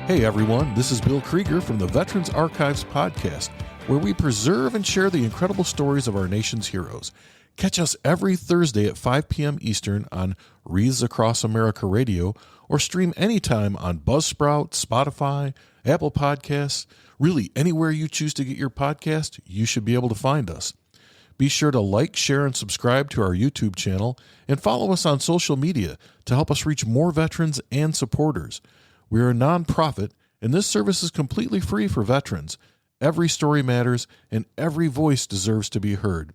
Hey everyone, this is Bill Krieger from the Veterans Archives podcast, where we preserve and share the incredible stories of our nation's heroes. Catch us every Thursday at 5 p.m. Eastern on Wreaths Across America Radio, or stream anytime on Buzzsprout, Spotify, Apple Podcasts. Really, anywhere you choose to get your podcast, you should be able to find us. Be sure to like, share, and subscribe to our YouTube channel, and follow us on social media to help us reach more veterans and supporters. We are a nonprofit, and this service is completely free for veterans. Every story matters, and every voice deserves to be heard.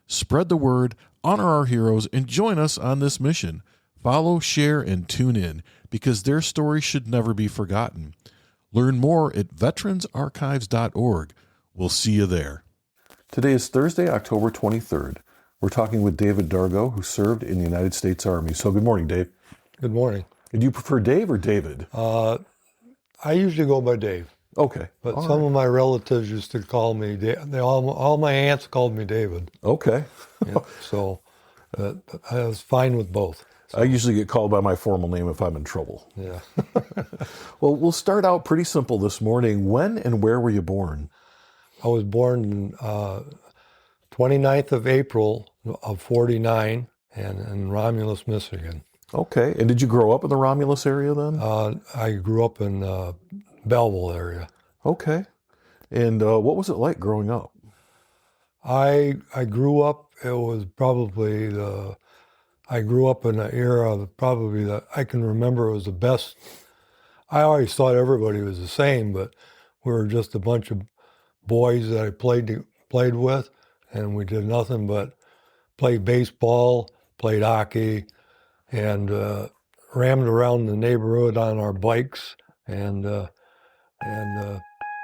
Spread the word, honor our heroes, and join us on this mission. Follow, share, and tune in, because their story should never be forgotten. Learn more at veteransarchives.org. We'll see you there. Today is Thursday, October 23rd. We're talking with David Dargo, who served in the United States Army. So good morning, Dave. Good morning. Do you prefer Dave or David? I usually go by Dave. Okay. But some of my relatives used to call me Dave. All my aunts called me David. Okay. Yeah, so I was fine with both. So. I usually get called by my formal name if I'm in trouble. Yeah. Well, we'll start out pretty simple this morning. When and where were you born? I was born 29th of April of 49 in Romulus, Michigan. Okay. And did you grow up in the Romulus area then? I grew up in Belleville area. Okay. And what was it like growing up? I grew up, it was probably I grew up in an era of probably that I can remember it was the best. I always thought everybody was the same, but we were just a bunch of boys that I played with, and we did nothing but play baseball, played hockey, and rammed around the neighborhood on our bikes and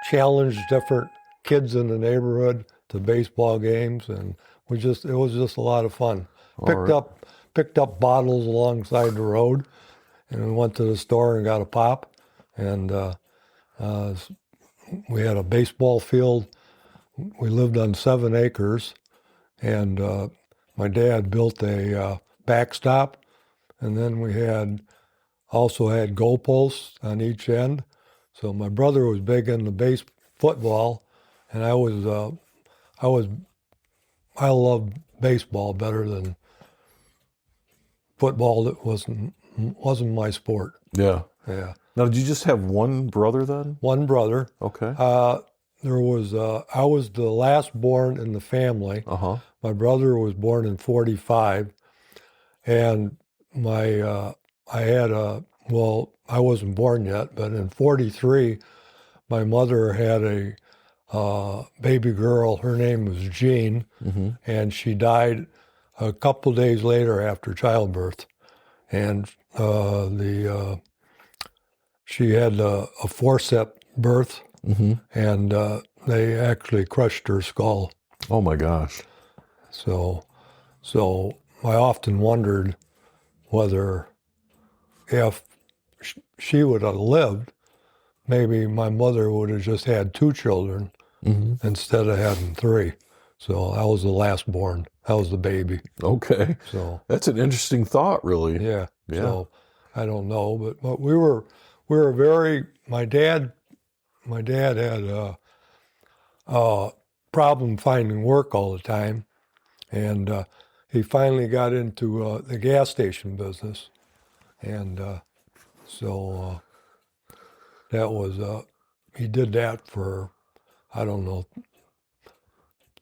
challenged different kids in the neighborhood to baseball games, and it was just a lot of fun. Picked up bottles alongside the road, and we went to the store and got a pop, and we had a baseball field. We lived on 7 acres, and my dad built a backstop. And then we also had goalposts on each end. So my brother was big into football, and I loved baseball better than football. That wasn't my sport. Yeah. Yeah. Now, did you just have one brother then? One brother. Okay. I was the last born in the family. Uh-huh. My brother was born in 45, and I wasn't born yet, but in 43, my mother had a baby girl. Her name was Jean, Mm-hmm. and she died a couple days later after childbirth. And she had a forceps birth, Mm-hmm. and they actually crushed her skull. Oh my gosh. So I often wondered whether if she would have lived, maybe my mother would have just had 2 children Mm-hmm. instead of having 3. So I was the last born. I was the baby. Okay. So That's an interesting thought, really. yeah. Yeah. So I don't know, but we were very. My dad had a problem finding work all the time, and he finally got into the gas station business, and so that was he did that for, I don't know,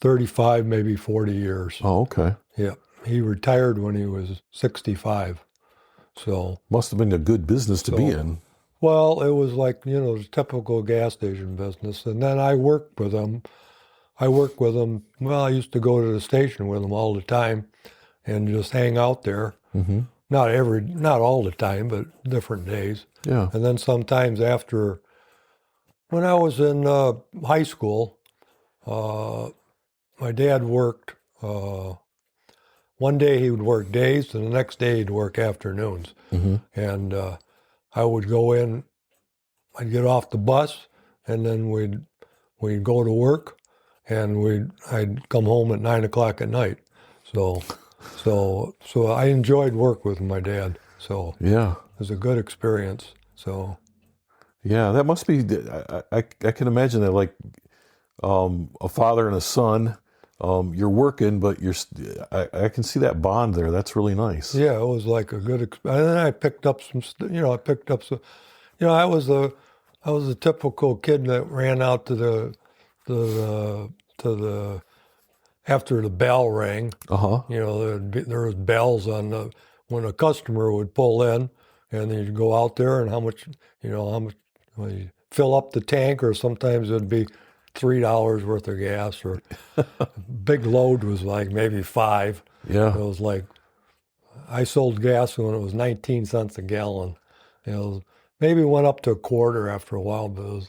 35, maybe 40 years. Oh, okay. Yeah, he retired when he was 65. So Must have been a good business to be in. well, it was like, the typical gas station business. And then I worked with him. Well, I used to go to the station with him all the time and just hang out there. Mm-hmm. Not all the time, but different days. Yeah. And then sometimes when I was in high school, my dad worked, one day he would work days and the next day he'd work afternoons. Mm-hmm. And I would go in, I'd get off the bus, and then we'd go to work, and I'd come home at 9 o'clock at night. So I enjoyed work with my dad. So Yeah. it was a good experience. So Yeah, that must be. I can imagine that, like a father and a son. You're working, but I can see that bond there. That's really nice. Yeah, it was like a good. And then I picked up some. I picked up some. I was a typical kid that ran out to the after the bell rang. Uh huh. There was bells on when a customer would pull in, and then you'd go out there and how much well, you fill up the tank, or sometimes it'd be $3 worth of gas, or big load was like maybe five. Yeah. It was like I sold gas when it was 19 cents a gallon. Maybe went up to a quarter after a while, but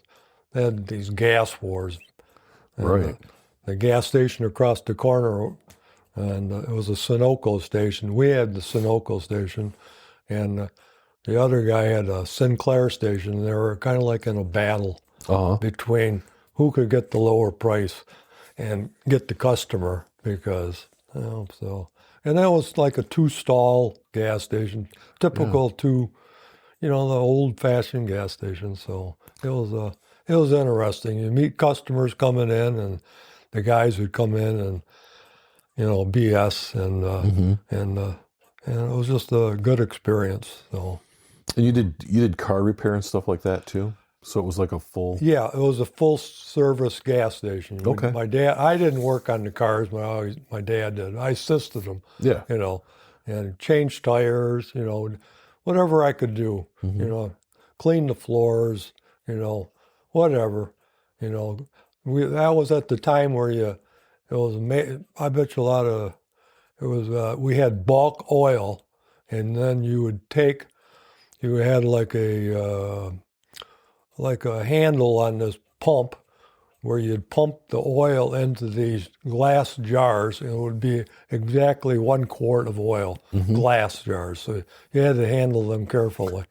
they had these gas wars. And Right. the gas station across the corner, and it was a Sunoco station. We had the Sunoco station, and the other guy had a Sinclair station. And they were kind of like in a battle Uh huh. between who could get the lower price and get the customer, because so. And that was like a two-stall gas station, typical the old-fashioned gas station. So it was interesting. You meet customers coming in, and the guys would come in and BS, and it was just a good experience. So And you did car repair and stuff like that too. So it was like a full. yeah, it was a full-service gas station. Okay. I didn't work on the cars, but my dad did. I assisted him, Yeah. and changed tires, whatever I could do, clean the floors, whatever, that was at the time where I bet you a lot of, we had bulk oil, and then you had like a handle on this pump where you'd pump the oil into these glass jars, and it would be exactly 1 quart of oil, glass jars. So you had to handle them carefully.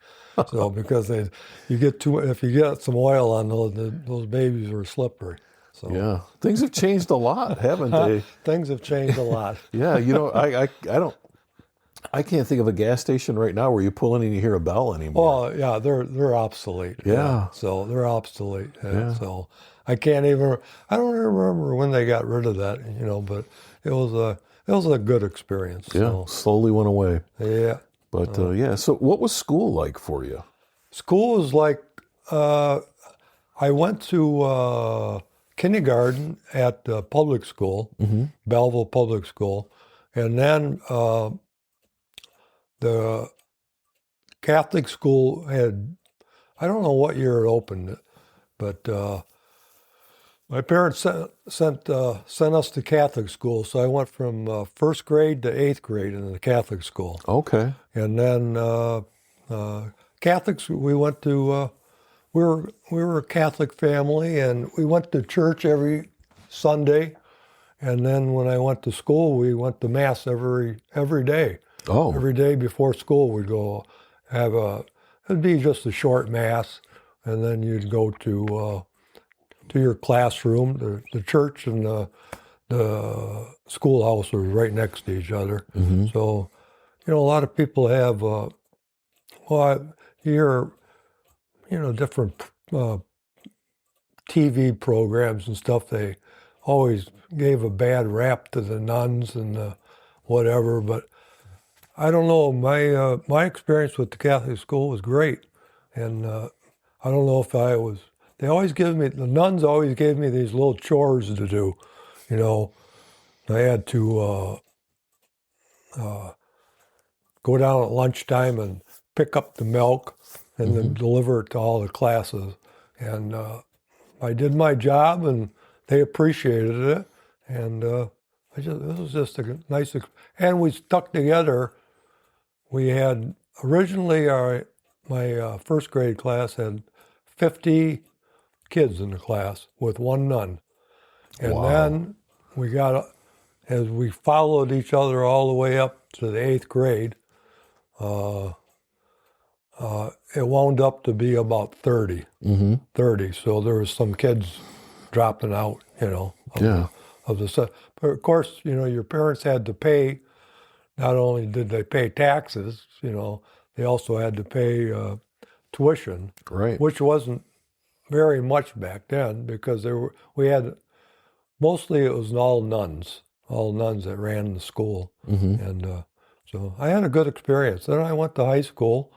So because if you get some oil on those babies were slippery. So Yeah. Things have changed a lot, haven't they? things have changed a lot. Yeah. I can't think of a gas station right now where you pull in and you hear a bell anymore. Well, yeah, they're obsolete. Yeah. So they're obsolete. Yeah. So I don't even remember when they got rid of that, but it was a good experience. Yeah. So, Slowly went away. yeah. But yeah. So what was school like for you? School was like, I went to kindergarten at public school, Belleville Public School, and then the Catholic school I don't know what year it opened, but my parents sent us to Catholic school, so I went from first grade to eighth grade in the Catholic school. Okay. And then Catholics, we went to, we were a Catholic family, and we went to church every Sunday. And then when I went to school, we went to mass every day. Oh. Every day before school, we'd go it'd be just a short mass, and then you'd go to your classroom. The church and the schoolhouse were right next to each other. So, a lot of people have, you hear, different TV programs and stuff. They always gave a bad rap to the nuns and whatever, but I don't know. My experience with the Catholic school was great, and I don't know if the nuns always gave me these little chores to do. I had to go down at lunchtime and pick up the milk and then deliver it to all the classes. And I did my job, and they appreciated it. And this was just a nice, and we stuck together. We had originally my first grade class had 50 kids in the class with one nun. And Wow. then as we followed each other all the way up to the eighth grade, it wound up to be about 30. 30. So there was some kids dropping out, of the set. But of course, your parents had to pay. Not only did they pay taxes, they also had to pay tuition, Right. which wasn't very much back then because we had mostly it was all nuns that ran the school, and so I had a good experience. Then I went to high school,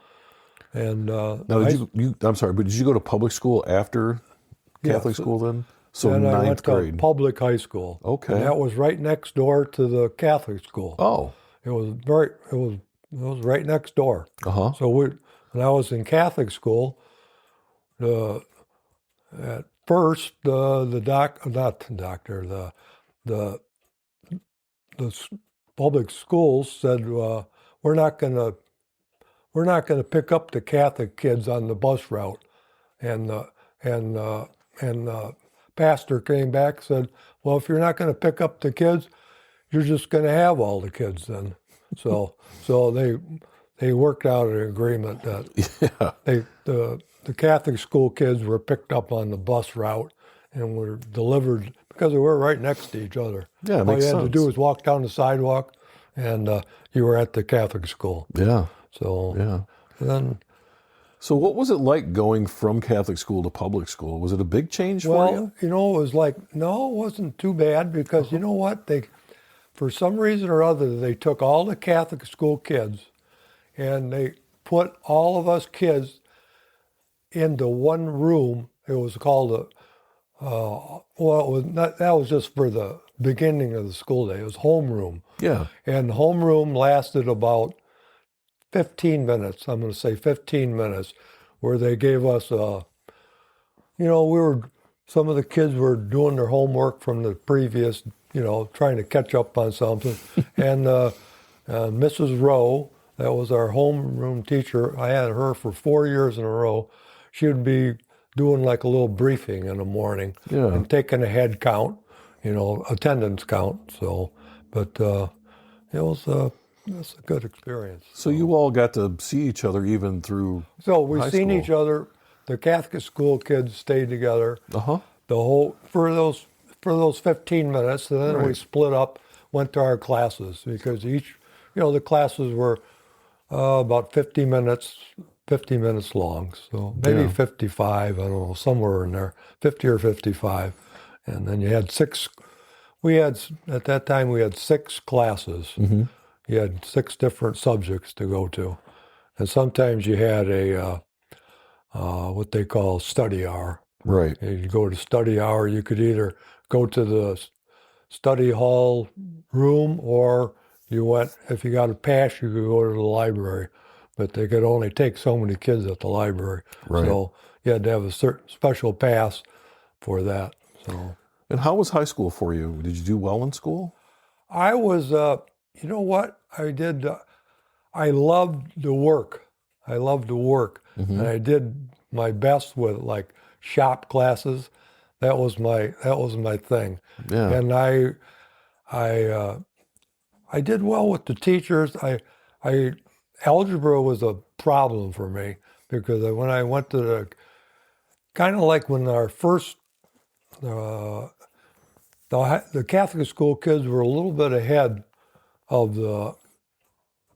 and Now, I'm sorry, but did you go to public school after Catholic school then? So then I ninth went grade. to public high school. Okay. And that was right next door to the Catholic school. Oh. It was right next door. Uh-huh. So when I was in Catholic school, at first the public schools said we're not gonna pick up the Catholic kids on the bus route, and the pastor came back and said, well, if you're not going to pick up the kids, you're just going to have all the kids then. So they worked out an agreement that the Catholic school kids were picked up on the bus route and were delivered because they were right next to each other. Yeah, all you had to do was walk down the sidewalk, and you were at the Catholic school. Yeah. So Yeah. then. So what was it like going from Catholic school to public school? Was it a big change for you? Well, it was like, no, it wasn't too bad because you know what? For some reason or other, they took all the Catholic school kids and they put all of us kids into one room. It was called that was just for the beginning of the school day. It was homeroom. Yeah. And homeroom lasted about 15 minutes, I'm going to say 15 minutes, where they gave us, some of the kids were doing their homework from the previous, trying to catch up on something. And Mrs. Rowe, that was our homeroom teacher, I had her for 4 years in a row. She would be doing like a little briefing in the morning and taking a head count, attendance count. So, but it was that's a good experience. So you all got to see each other even through So we've high seen school. each other. The Catholic school kids stayed together Uh-huh. for those 15 minutes, and then we split up, went to our classes because the classes were about 50 minutes long. So maybe 55, I don't know, somewhere in there, 50 or 55. And then you had at that time we had 6 classes. Mm-hmm. You had 6 different subjects to go to. And sometimes you had a, what they call study hour. Right. You go to study hour, you could either go to the study hall room or if you got a pass, you could go to the library. But they could only take so many kids at the library. Right. So you had to have a certain special pass for that. So. And how was high school for you? Did you do well in school? I was, you know what? I did, I loved the work. Mm-hmm. And I did my best with like shop classes. That was my thing. Yeah. And I did well with the teachers. Algebra was a problem for me because when I went to kind of like when our first, the Catholic school kids were a little bit ahead of the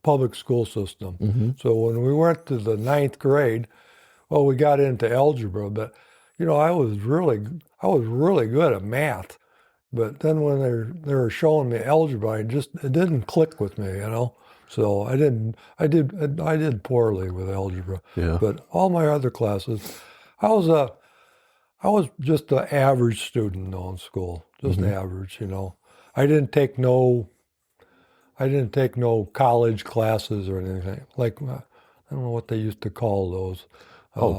public school system. Mm-hmm. So when we went to the 9th grade, we got into algebra, but I was really good at math. But then when they were showing me algebra, it didn't click with me, So I did poorly with algebra. Yeah. But all my other classes, I was just an average student though in school, just average, I didn't take no college classes or anything. Like, I don't know what they used to call those.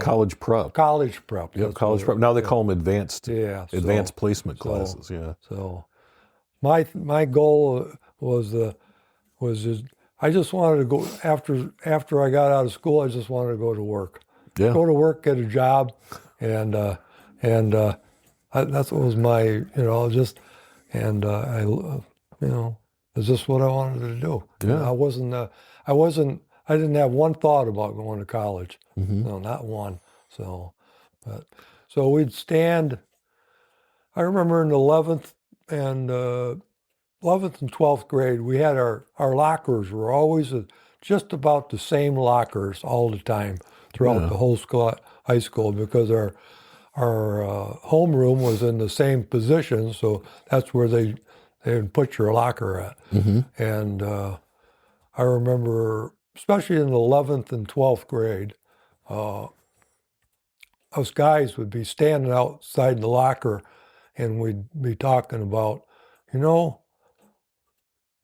College prep. College prep. Yeah, college prep. Now they call them advanced placement classes. Yeah. So my goal was just, I just wanted to go after I got out of school. I just wanted to go to work. Yeah. Go to work, get a job, and that's what was my it's just what I wanted to do. Yeah. I didn't have one thought about going to college. Mm-hmm. No, not one. So we'd stand. I remember in the 11th and 12th grade, we had our lockers were always just about the same lockers all the time. throughout Yeah. the whole school, high school, because our homeroom was in the same position, so that's where they would put your locker at. And I remember, especially in the 11th and 12th grade, us guys would be standing outside the locker, and we'd be talking about, you know,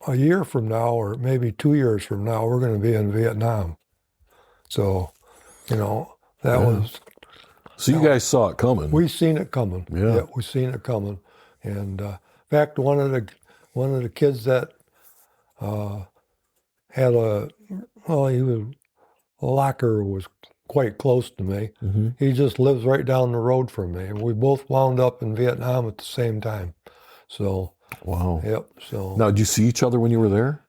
a year from now, or maybe 2 years from now, we're going to be in Vietnam. So, you know, that was. So you guys saw it coming. We seen it coming. Yeah. We seen it coming. And in fact, one of the kids that had a locker was quite close to me. He just lives right down the road from me, and we both wound up in Vietnam at the same time. So. Wow. Yep. So. Now, did you see each other when you were there?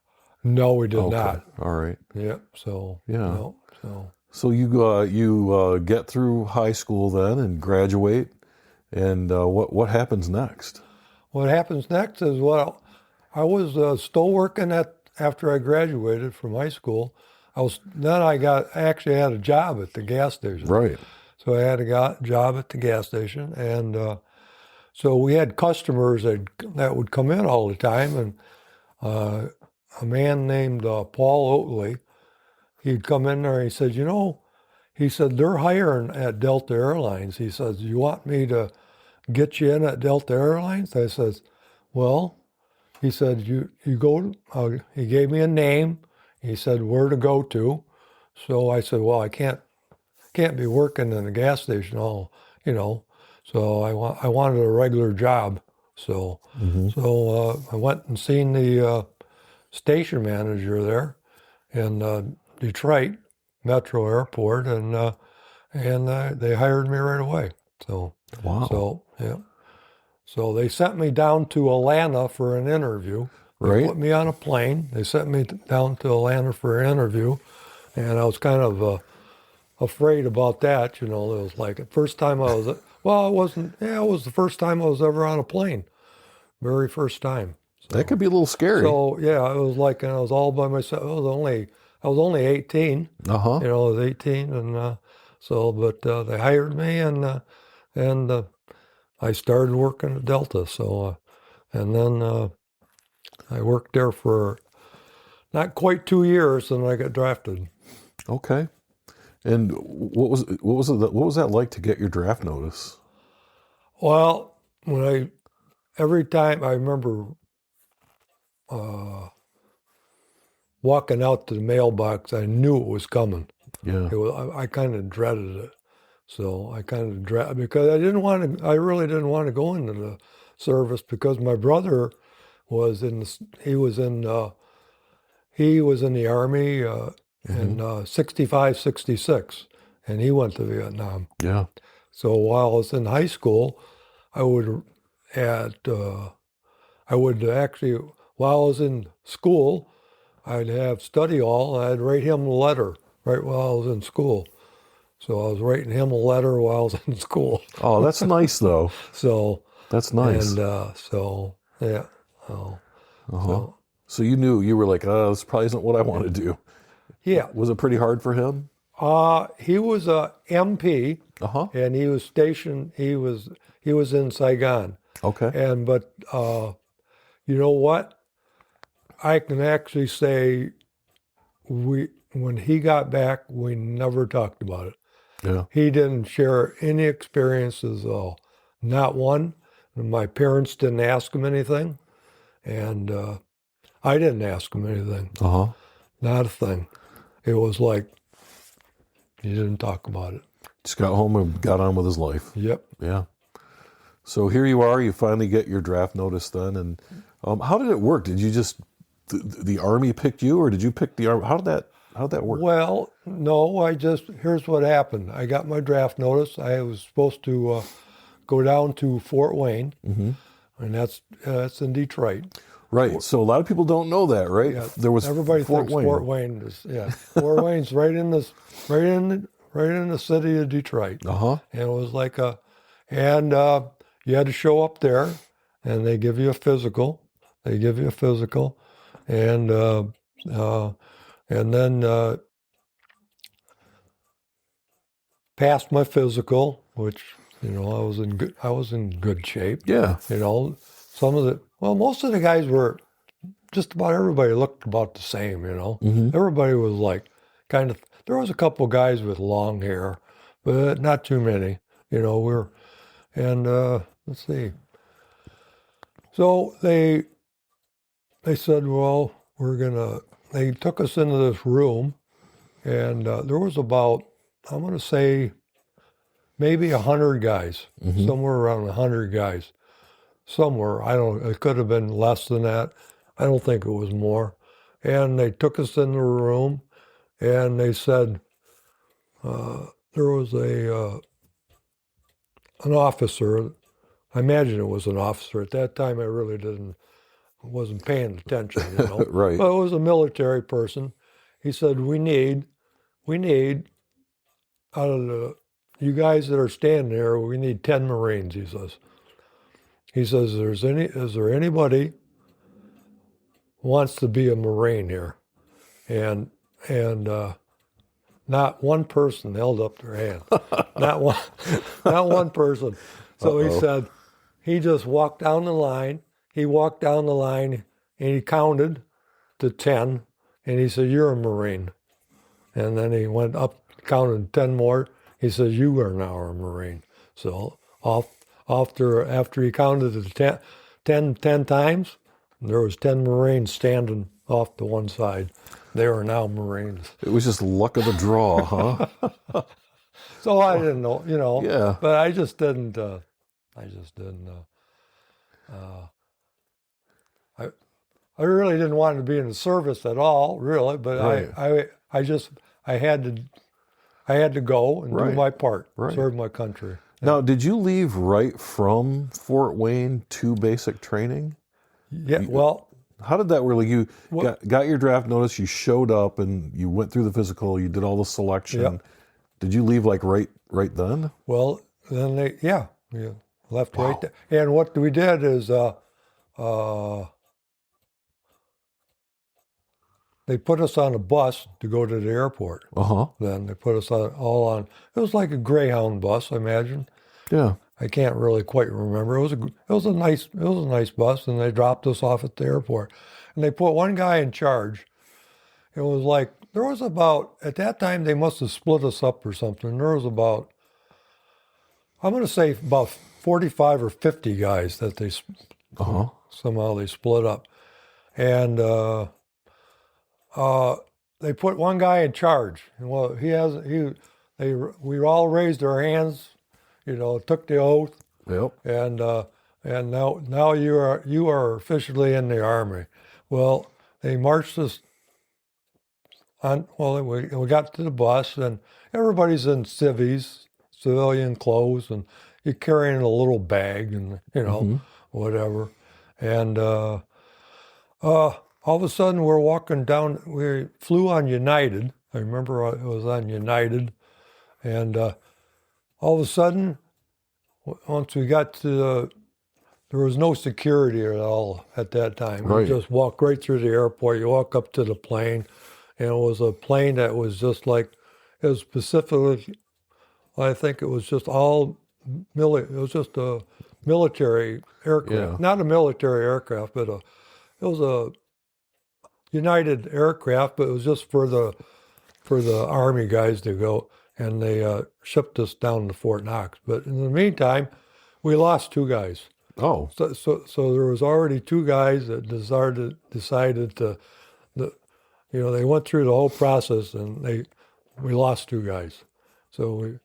No, we did Okay. not. All right. Yep. So. Yeah. No, so. So you get through high school then and graduate, and what happens next? What happens next is, well, I was still working after I graduated from high school. I actually had a job at the gas station. Right. So I had a job at the gas station, and so we had customers that would come in all the time, and a man named Paul Oatley, he'd come in there and he said, he said, they're hiring at Delta Airlines. He says, you want me to get you in at Delta Airlines? I says, well, he said, you go, he gave me a name. He said, where to go to. So I said, well, I can't be working in a gas station all, so I wanted a regular job. So, I went and seen the station manager there in Detroit Metro Airport, and they hired me right away. So, Wow. So, yeah. So they sent me down to Atlanta for an interview. They Right. put me on a plane. They sent me down to Atlanta for an interview, and I was kind of afraid about that. It was like the first time I was. Well, it wasn't. Yeah, it was the first time I was ever on a plane. Very first time. That could be a little scary. So yeah, it was like, and I was all by myself. I was only 18. Uh huh. I was 18, and but they hired me, and I started working at Delta. So, and then I worked there for not quite 2 years, and I got drafted. Okay. And what was that like to get your draft notice? Well, every time I remember walking out to the mailbox, I knew it was coming. Yeah. I kind of dreaded it. So I kind of dreaded, because I really didn't want to go into the service, because my brother was he was in the Army in 65, 66, and he went to Vietnam. Yeah. So while I was in high school, I would actually, while I was in school, I'd have study hall, and I'd write him a letter right while I was in school. So I was writing him a letter while I was in school. Oh, that's nice though. So That's nice. and so yeah. So you knew, you were like, oh, this probably isn't what I want to do. Yeah. Was it pretty hard for him? He was a MP, and he was stationed. He was in Saigon. Okay. But you know what? I can actually say when he got back, we never talked about it. Yeah. He didn't share any experiences at all, not one. My parents didn't ask him anything, and I didn't ask him anything. Not a thing. It was like he didn't talk about it. Just got home and got on with his life. Yep. Yeah. So here you are. You finally get your draft notice then, and how did it work? Did you just the Army picked you, or did you pick the Army? How did that work? Well, no. Here's what happened. I got my draft notice. I was supposed to go down to Fort Wayne, and that's in Detroit. Right. So a lot of people don't know that, right? Yeah, There was everybody Fort thinks Wayne. Fort Wayne is Fort Wayne's right in the city of Detroit. And it was like you had to show up there, and they give you a physical. And then passed my physical, which I was in good shape. Yeah. Most of the guys were, just about everybody looked about the same. Everybody was like kind of. There was a couple guys with long hair, but not too many. Let's see. So they said, well, they took us into this room, and there was about, I'm going to say, maybe 100 guys, somewhere around 100 guys. Somewhere, it could have been less than that. I don't think it was more. And they took us in the room, and they said, there was an officer. I imagine it was an officer. At that time, I really wasn't paying attention, Right. But it was a military person. He said, we need, out of you guys that are standing there, we need 10 Marines, he says. He says, is there anybody who wants to be a Marine here? And not one person held up their hand. not one person. So he said, he just walked down the line. He walked down the line and he counted to 10, and he said, you're a Marine. And then he went up, counted 10 more. He says, you are now a Marine. So after he counted to 10 times, there was 10 Marines standing off to one side. They were now Marines. It was just luck of the draw, huh? So I didn't know, Yeah. but I just didn't. I really didn't want to be in the service at all, really. But Right. I had to go and do my part, serve my country. Now, did you leave right from Fort Wayne to basic training? Yeah. Well, how did that really? You got your draft notice. You showed up and you went through the physical. You did all the selection. Yep. Did you leave like right then? Well, then we left right there. And what we did is they put us on a bus to go to the airport. Then they put us all on. It was like a Greyhound bus, I imagine. Yeah. I can't really quite remember. It was a nice bus, and they dropped us off at the airport. And they put one guy in charge. It was like there was about, at that time they must have split us up or something. There was about, I'm going to say about 45 or 50 guys that they somehow they split up, and they put one guy in charge. And well, we all raised our hands, took the oath. Yep. And now you are officially in the Army. Well, they marched us on. Well, we got to the bus, and everybody's in civilian clothes, and you're carrying a little bag, and whatever. And all of a sudden, we're walking down. We flew on United. I remember it was on United, and all of a sudden, once we got to there was no security at all at that time. Right. You just walk right through the airport. You walk up to the plane, and it was a plane that was just like, it was specifically, I think it was just all it was just a military aircraft. Yeah. Not a military aircraft, but it was a United aircraft, but it was just for the Army guys to go, and they shipped us down to Fort Knox. But in the meantime, we lost 2 guys. Oh. So there was already 2 guys that decided to, they went through the whole process, and we lost 2 guys. So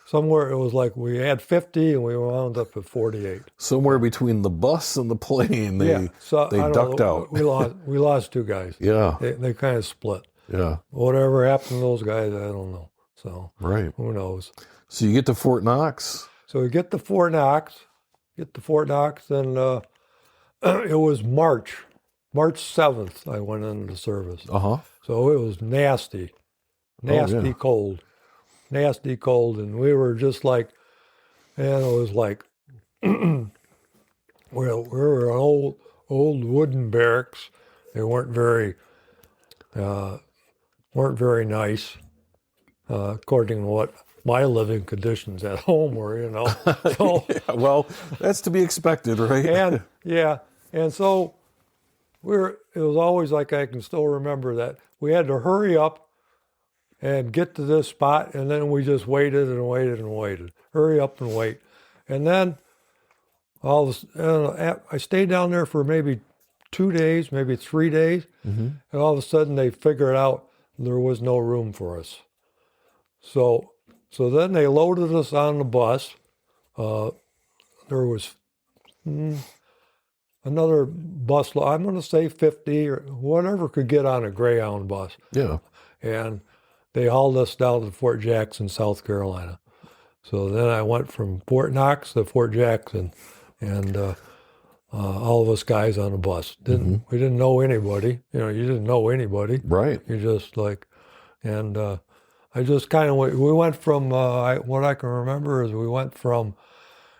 somewhere it was like we had 50 and we wound up at 48. Somewhere between the bus and the plane, they ducked out. We lost 2 guys. Yeah. They kind of split. Yeah. Whatever happened to those guys, I don't know. So who knows? So you get to Fort Knox. So we get to Fort Knox, and it was March 7th. I went into the service. So it was nasty cold, and we were just like, and it was like, well, we were in old wooden barracks. They weren't very nice, according to what my living conditions at home were, you know. So, Yeah, well, that's to be expected, right? and yeah, and so it was always like, I can still remember that we had to hurry up and get to this spot, and then we just waited and waited and waited. Hurry up and wait. And then I stayed down there for maybe 2 days, maybe 3 days, and all of a sudden they figured out there was no room for us. So then they loaded us on the bus. There was another bus, I'm going to say 50 or whatever could get on a Greyhound bus. Yeah. And they hauled us down to Fort Jackson, South Carolina. So then I went from Fort Knox to Fort Jackson, and all of us guys on a bus. We didn't know anybody. You know, you didn't know anybody. Right. You just and I just kind of we went from what I can remember is we went from,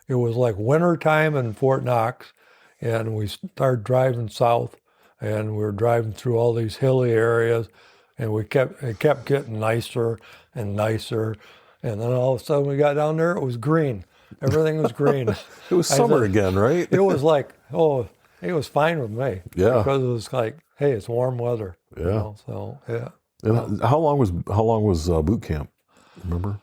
it was like winter time in Fort Knox, and we started driving south, and we were driving through all these hilly areas, and it kept getting nicer and nicer, and then all of a sudden we got down there, it was green. Everything was green. It was summer again, right? It was like, it was fine with me. Yeah. Because it was like, hey, it's warm weather. Yeah. You know, so yeah. And how long was boot camp? Remember?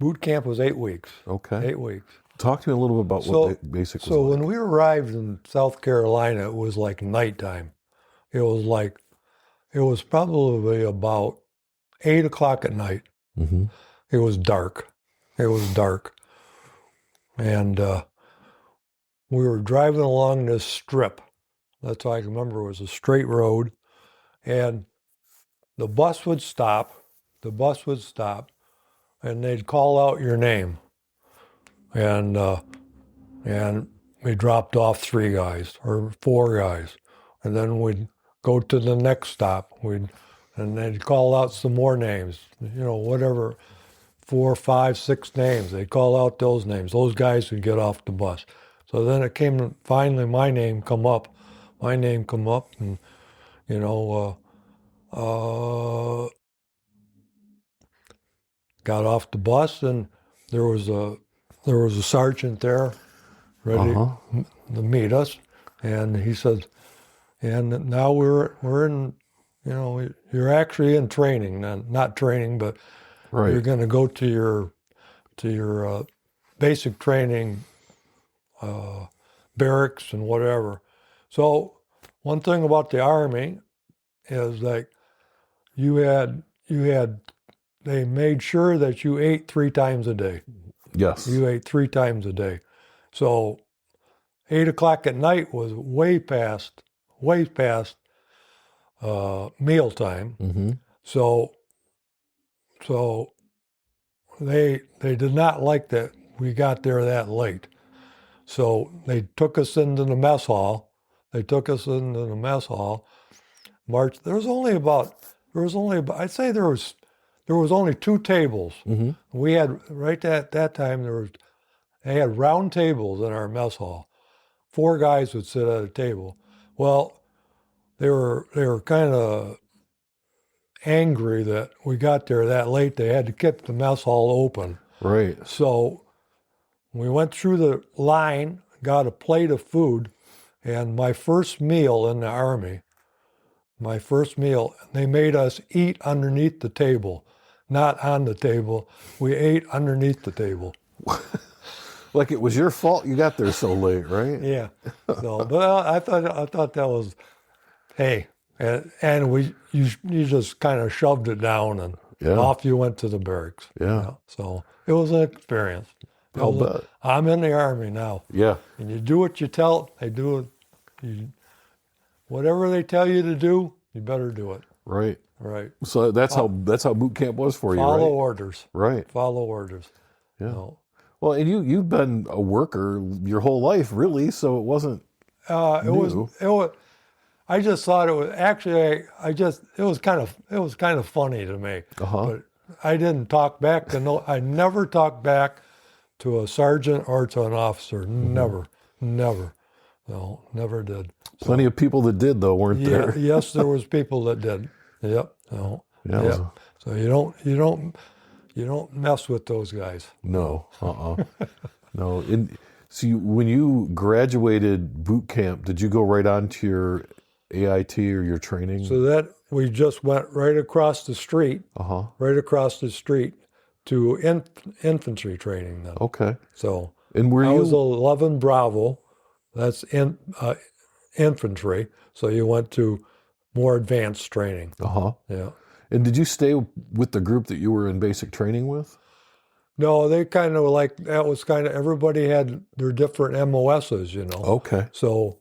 Boot camp was 8 weeks. Okay. 8 weeks. Talk to me a little bit about what basic was So like. when we arrived in South Carolina, it was like nighttime. It was probably about 8 o'clock at night. Mm-hmm. It was dark. And we were driving along this strip. That's all I can remember. It was a straight road. And the bus would stop. And they'd call out your name. And we dropped off 3 guys or 4 guys. And then we'd go to the next stop. And they'd call out some more names, you know, whatever, 4, 5, 6 names. They'd call out those names. Those guys would get off the bus. So then it came, finally my name come up, and, you know, got off the bus, and there was a sergeant there ready to meet us, and he said, and now we're in, you know, you're actually in training, not training, but Right. you're going to go to your basic training barracks and whatever. So one thing about the Army is like they made sure that you ate 3 times a day. Yes. You ate 3 times a day. So 8 o'clock at night was way past mealtime. Mm-hmm. So they did not like that we got there that late. So they took us into the mess hall. March. There was only about I'd say there was only 2 tables. Mm-hmm. We had right at that time they had round tables in our mess hall. 4 guys would sit at a table. Well, they were kind of angry that we got there that late. They had to keep the mess hall open. Right. So we went through the line, got a plate of food, and my first meal in the Army, they made us eat underneath the table, not on the table. We ate underneath the table. Like it was your fault you got there so late, right? Yeah. So, but I thought that was, hey, and you just kind of shoved it down, and off you went to the barracks. Yeah. So it was an experience. I'll bet. I'm in the Army now. Yeah. And you do what you tell. They do it. Whatever they tell you to do, you better do it. Right. Right. So that's how boot camp was for you, right? Follow orders. Right. Follow orders. Yeah. So, well, and you've been a worker your whole life, really. So it wasn't. It was. I just thought it was actually. It was kind of funny to me. But I didn't talk back to no. I never talked back to a sergeant or to an officer. Never. No, never did. Plenty of people that did, though, weren't there? Yes, there was people that did. Yep. So, Yeah. So you don't. You don't mess with those guys. No. No. So when you graduated boot camp, did you go right on to your AIT or your training? So that we just went right across the street, to infantry training then. Okay. So And were I you was 11 Bravo. That's infantry. So you went to more advanced training. Yeah. And did you stay with the group that you were in basic training with? No, they kind of like, that was kind of, everybody had their different MOSs, you know. Okay. So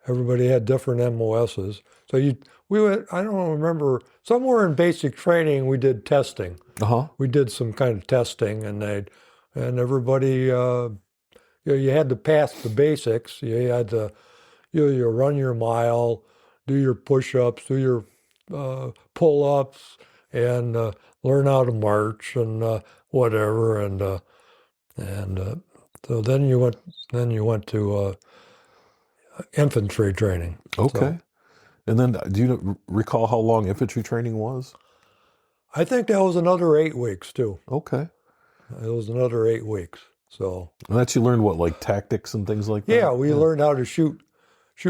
everybody had different MOSs. So we went, I don't remember, somewhere in basic training we did testing. We did some kind of testing, and everybody, you had to pass the basics. You had to, you run your mile, do your push-ups, do your pull-ups, and learn how to march and whatever. And so then you went to infantry training. Okay. So, and then do you recall how long infantry training was? I think that was another 8 weeks too. Okay. It was another 8 weeks. So. And that you learned what, like tactics and things like that? Yeah, we learned how to shoot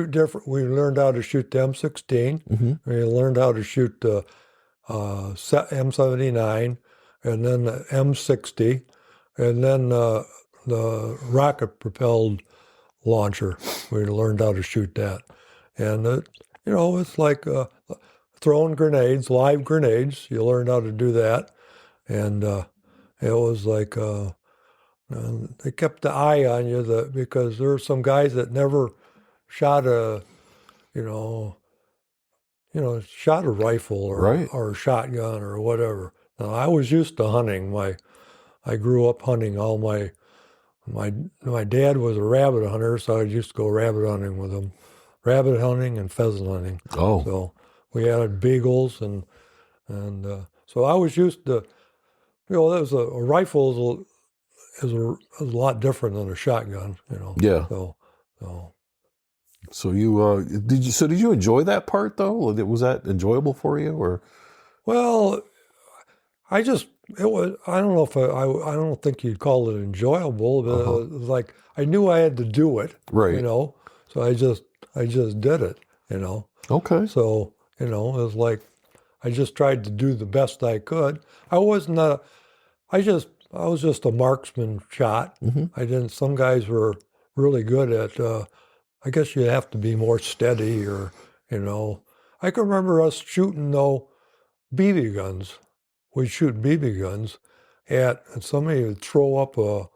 different. We learned how to shoot the M16. We learned how to shoot the M79, and then the M60, and then the rocket-propelled launcher. We learned how to shoot that, and it's like throwing grenades, live grenades. You learned how to do that, and it was like they kept the eye on you because there were some guys that never shot a rifle or a shotgun or whatever. Now, I was used to hunting. I grew up hunting. My dad was a rabbit hunter, so I used to go rabbit hunting with him. Rabbit hunting and pheasant hunting. Oh. So we had beagles, and so I was used to, that was a rifle is a lot different than a shotgun, Yeah. So you did you enjoy that part though? Was that enjoyable for you, or? Well, I don't know if I don't think you'd call it enjoyable, but it was like I knew I had to do it, right? So I just did it, Okay. So it was like I just tried to do the best I could. I was just a marksman shot. Some guys were really good at. I guess you have to be more steady, or I can remember us shooting BB guns. We'd shoot BB guns and somebody would throw up a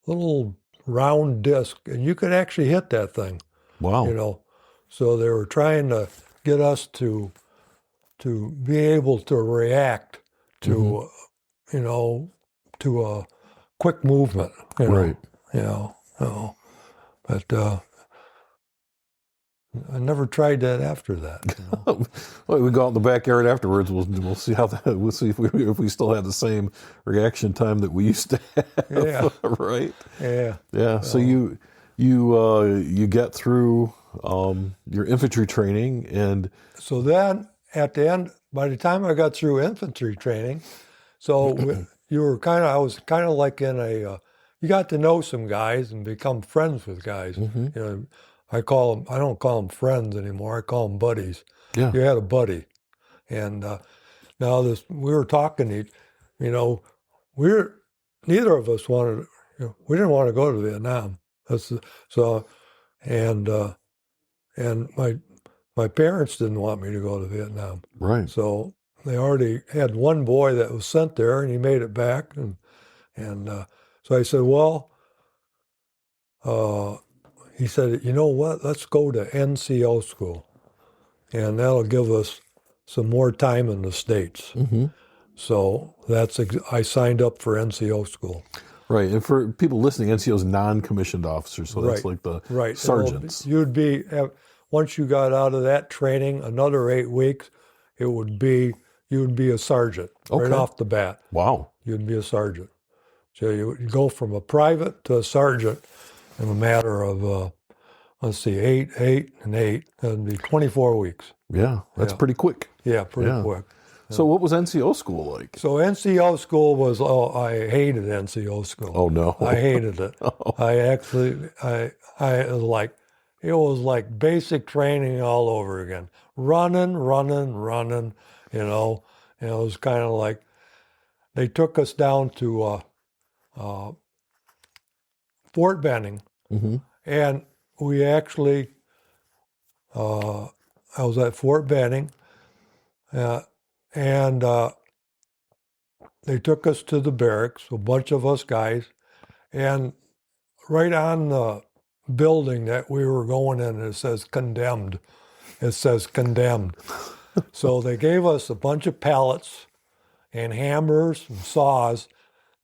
little round disc, and you could actually hit that thing. Wow. So they were trying to get us to be able to react to to a quick movement. Right. But I never tried that after that. Well, we go out in the backyard afterwards. We'll see how that. We'll see if we still have the same reaction time that we used to have. Yeah. Right. Yeah. Yeah. So you get through your infantry training, and so then at the end, by the time I got through infantry training, so I was kind of like in a. You got to know some guys and become friends with guys. I don't call them friends anymore. I call them buddies. Yeah. You had a buddy. And now we were talking, neither of us wanted, we didn't want to go to Vietnam. And my parents didn't want me to go to Vietnam. Right. So they already had one boy that was sent there, and he made it back. And so I said, well, he said, you know what, let's go to NCO school, and that'll give us some more time in the States. So I signed up for NCO school. Right, and for people listening, NCO is non-commissioned officers, so that's like the sergeants. So you'd be, once you got out of that training, another 8 weeks, you would be a sergeant right off the bat. Wow. You'd be a sergeant. So you would go from a private to a sergeant in a matter of, 8 and 8. That'd be 24 weeks. Yeah, that's pretty quick. Yeah, pretty quick. So what was NCO school like? So NCO school was, I hated NCO school. Oh, no. I hated it. It was like basic training all over again. Running, you know. And it was kind of like, they took us down to Fort Benning, Mm-hmm. and we actually, I was at Fort Benning, and they took us to the barracks, a bunch of us guys, and right on the building that we were going in, it says condemned. It says condemned. So they gave us a bunch of pallets and hammers and saws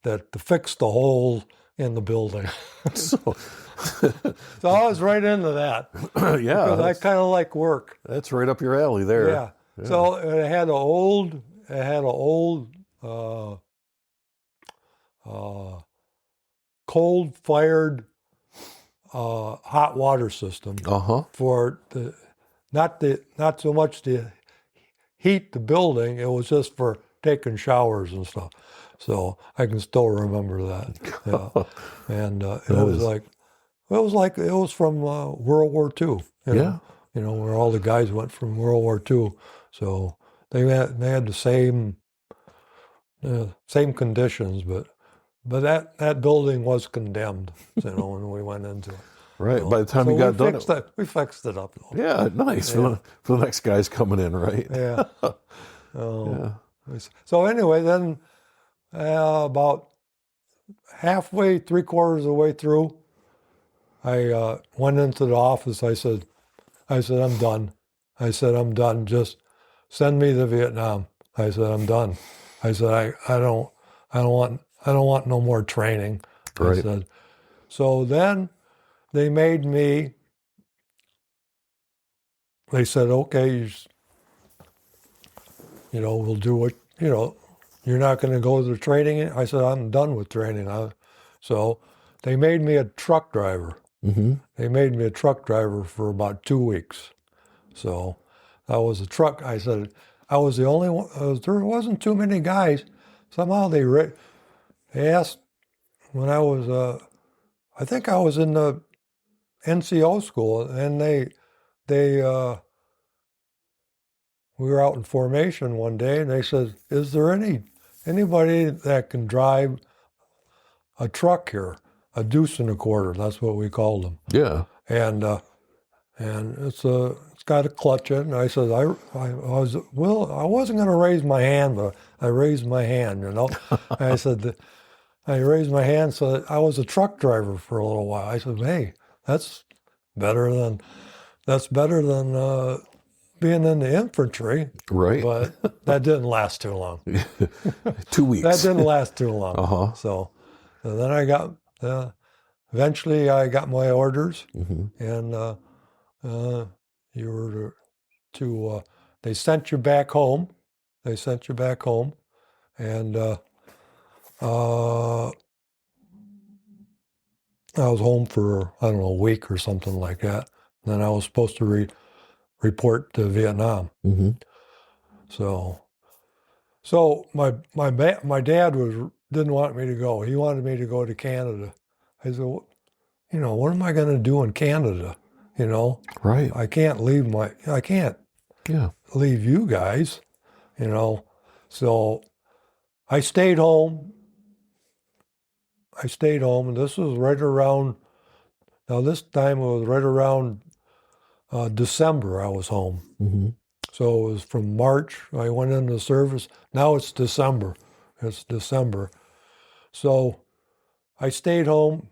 to fix the hole in the building. So, So I was right into that. yeah, Because I kind of like work. that's right up your alley there. Yeah. So it had an old coal-fired hot water system Uh-huh. for not so much to heat the building. It was just for taking showers and stuff. So I can still remember that. Yeah. And it was from World War II. Yeah. Where all the guys went from World War II. So they had the same conditions, but that building was condemned. When we went into it. Right. So, By the time you got done, we fixed it up. Though. yeah, nice. Yeah. For the next guys coming in, right? Yeah. Yeah. So anyway, then about halfway, 3/4 of the way through, I went into the office. I said, I'm done. I said, I'm done. Just send me to Vietnam. I said, I'm done. I said, I don't want no more training. Right. I said, so then they made me. They said, okay, we'll do what, you're not going to go to the training. I said, I'm done with training. So they made me a truck driver. Mm-hmm. They made me a truck driver for about 2 weeks. So I was a truck. I said, I was the only one. There wasn't too many guys. Somehow they asked when I was, I think I was in the NCO school, and we were out in formation one day, and they said, is there anybody that can drive a truck here, a deuce and a quarter? That's what we called them. Yeah. And it's got a clutch in it. And I said, I wasn't going to raise my hand, but I raised my hand, And I said, I raised my hand, so that I was a truck driver for a little while. I said, hey, that's better than being in the infantry. Right. But that didn't last too long. 2 weeks. That didn't last too long. Uh-huh. So then eventually I got my orders, Mm-hmm. and you were they sent you back home. And I was home for, I don't know, a week or something like that. Then I was supposed to report to Vietnam. Mm-hmm. So my dad didn't want me to go. He wanted me to go to Canada. I said, what am I going to do in Canada? Right. I can't leave Yeah. leave you guys, So I stayed home. And this was right around, now this time it was right around December I was home. Mm-hmm. So it was from March, I went into service. Now it's December. So I stayed home.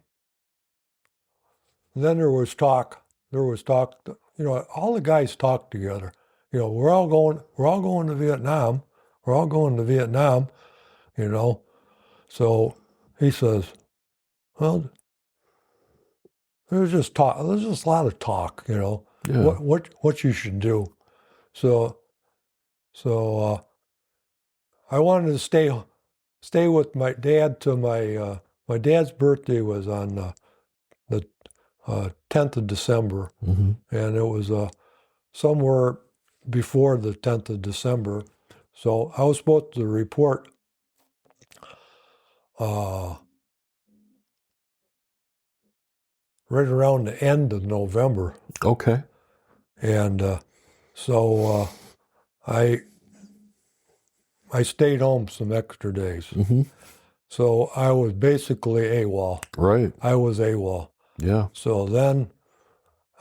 And then there was talk. All the guys talked together. We're all going to Vietnam. So he says, well, there's just talk. There's just a lot of talk, Yeah. what you should do. So I wanted to stay with my dad till my dad's birthday was on the 10th of December, Mm-hmm. and it was somewhere before the 10th of December. So I was supposed to report right around the end of November. Okay. And so I stayed home some extra days. Mm-hmm. So I was basically AWOL. Right. I was AWOL. Yeah. So then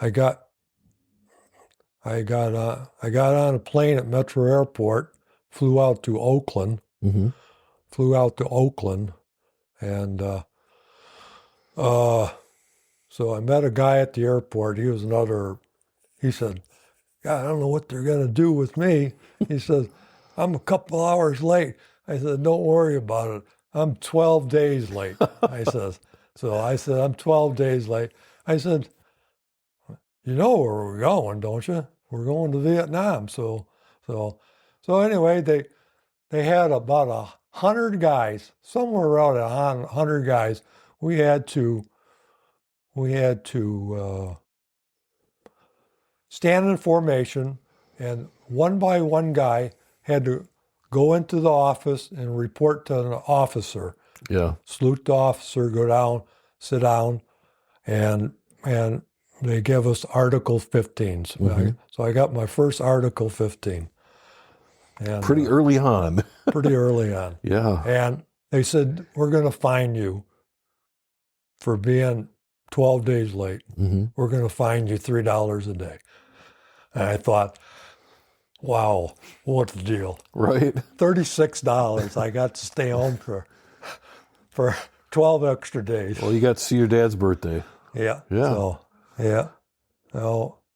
I got on a plane at Metro Airport, flew out to Oakland, Mm-hmm. and so I met a guy at the airport. He said, God, I don't know what they're going to do with me. He says, I'm a couple hours late. I said, don't worry about it. I'm 12 days late. I said, I'm 12 days late. I said, you know where we're going, don't you? We're going to Vietnam. So anyway, they had about 100 guys, somewhere around 100 guys. We had to stand in formation, and one by one guy had to go into the office and report to an officer. Yeah. Salute the officer, go down, sit down, and they give us Article 15s. Mm-hmm. So I got my first Article 15. And, Pretty early on. pretty early on. Yeah. And they said, we're going to fine you for being 12 days late. Mm-hmm. We're going to fine you $3 a day. And I thought, wow, what a deal. Right. $36. I got to stay home for 12 extra days. Well, you got to see your dad's birthday. Yeah. Yeah.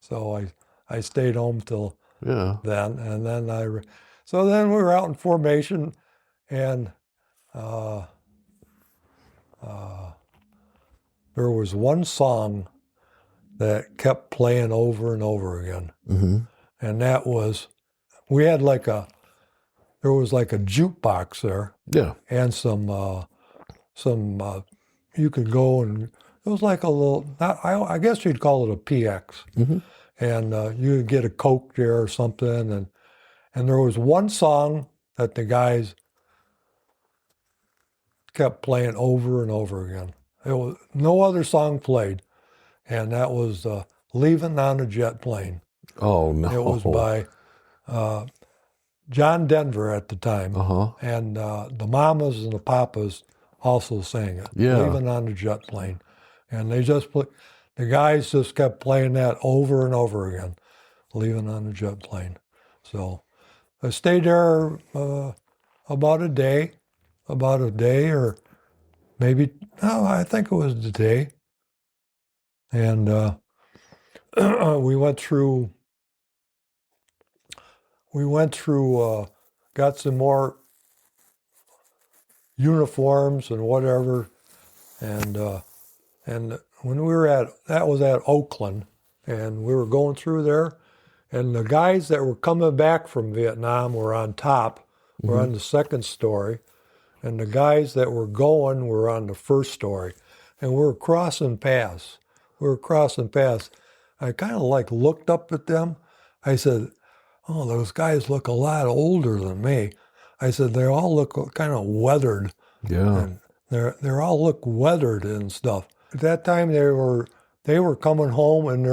So I stayed home till Yeah. then, and then so then we were out in formation, and there was one song that kept playing over and over again, Mm-hmm. and that was, there was like a jukebox there, Yeah. and you could go, and it was like a little, I guess you'd call it a PX, Mm-hmm. and you could get a Coke there or something, and there was one song that the guys kept playing over and over again. It was no other song played, and that was "Leaving on a Jet Plane." Oh, no. It was by John Denver at the time, Uh-huh. and the Mamas and the Papas also sang it. Yeah. "Leaving on a Jet Plane," and the guys just kept playing that over and over again, "Leaving on a Jet Plane." So I stayed there about a day, or maybe, no, I think it was the day. And we went through, got some more uniforms and whatever. And when that was at Oakland, and we were going through there, and the guys that were coming back from Vietnam were on top, were on the second story, and the guys that were going were on the first story, and we were crossing paths. I kind of like looked up at them. I said, oh, those guys look a lot older than me. I said, they all look kind of weathered. Yeah. And they all look weathered and stuff. At that time, they were coming home, and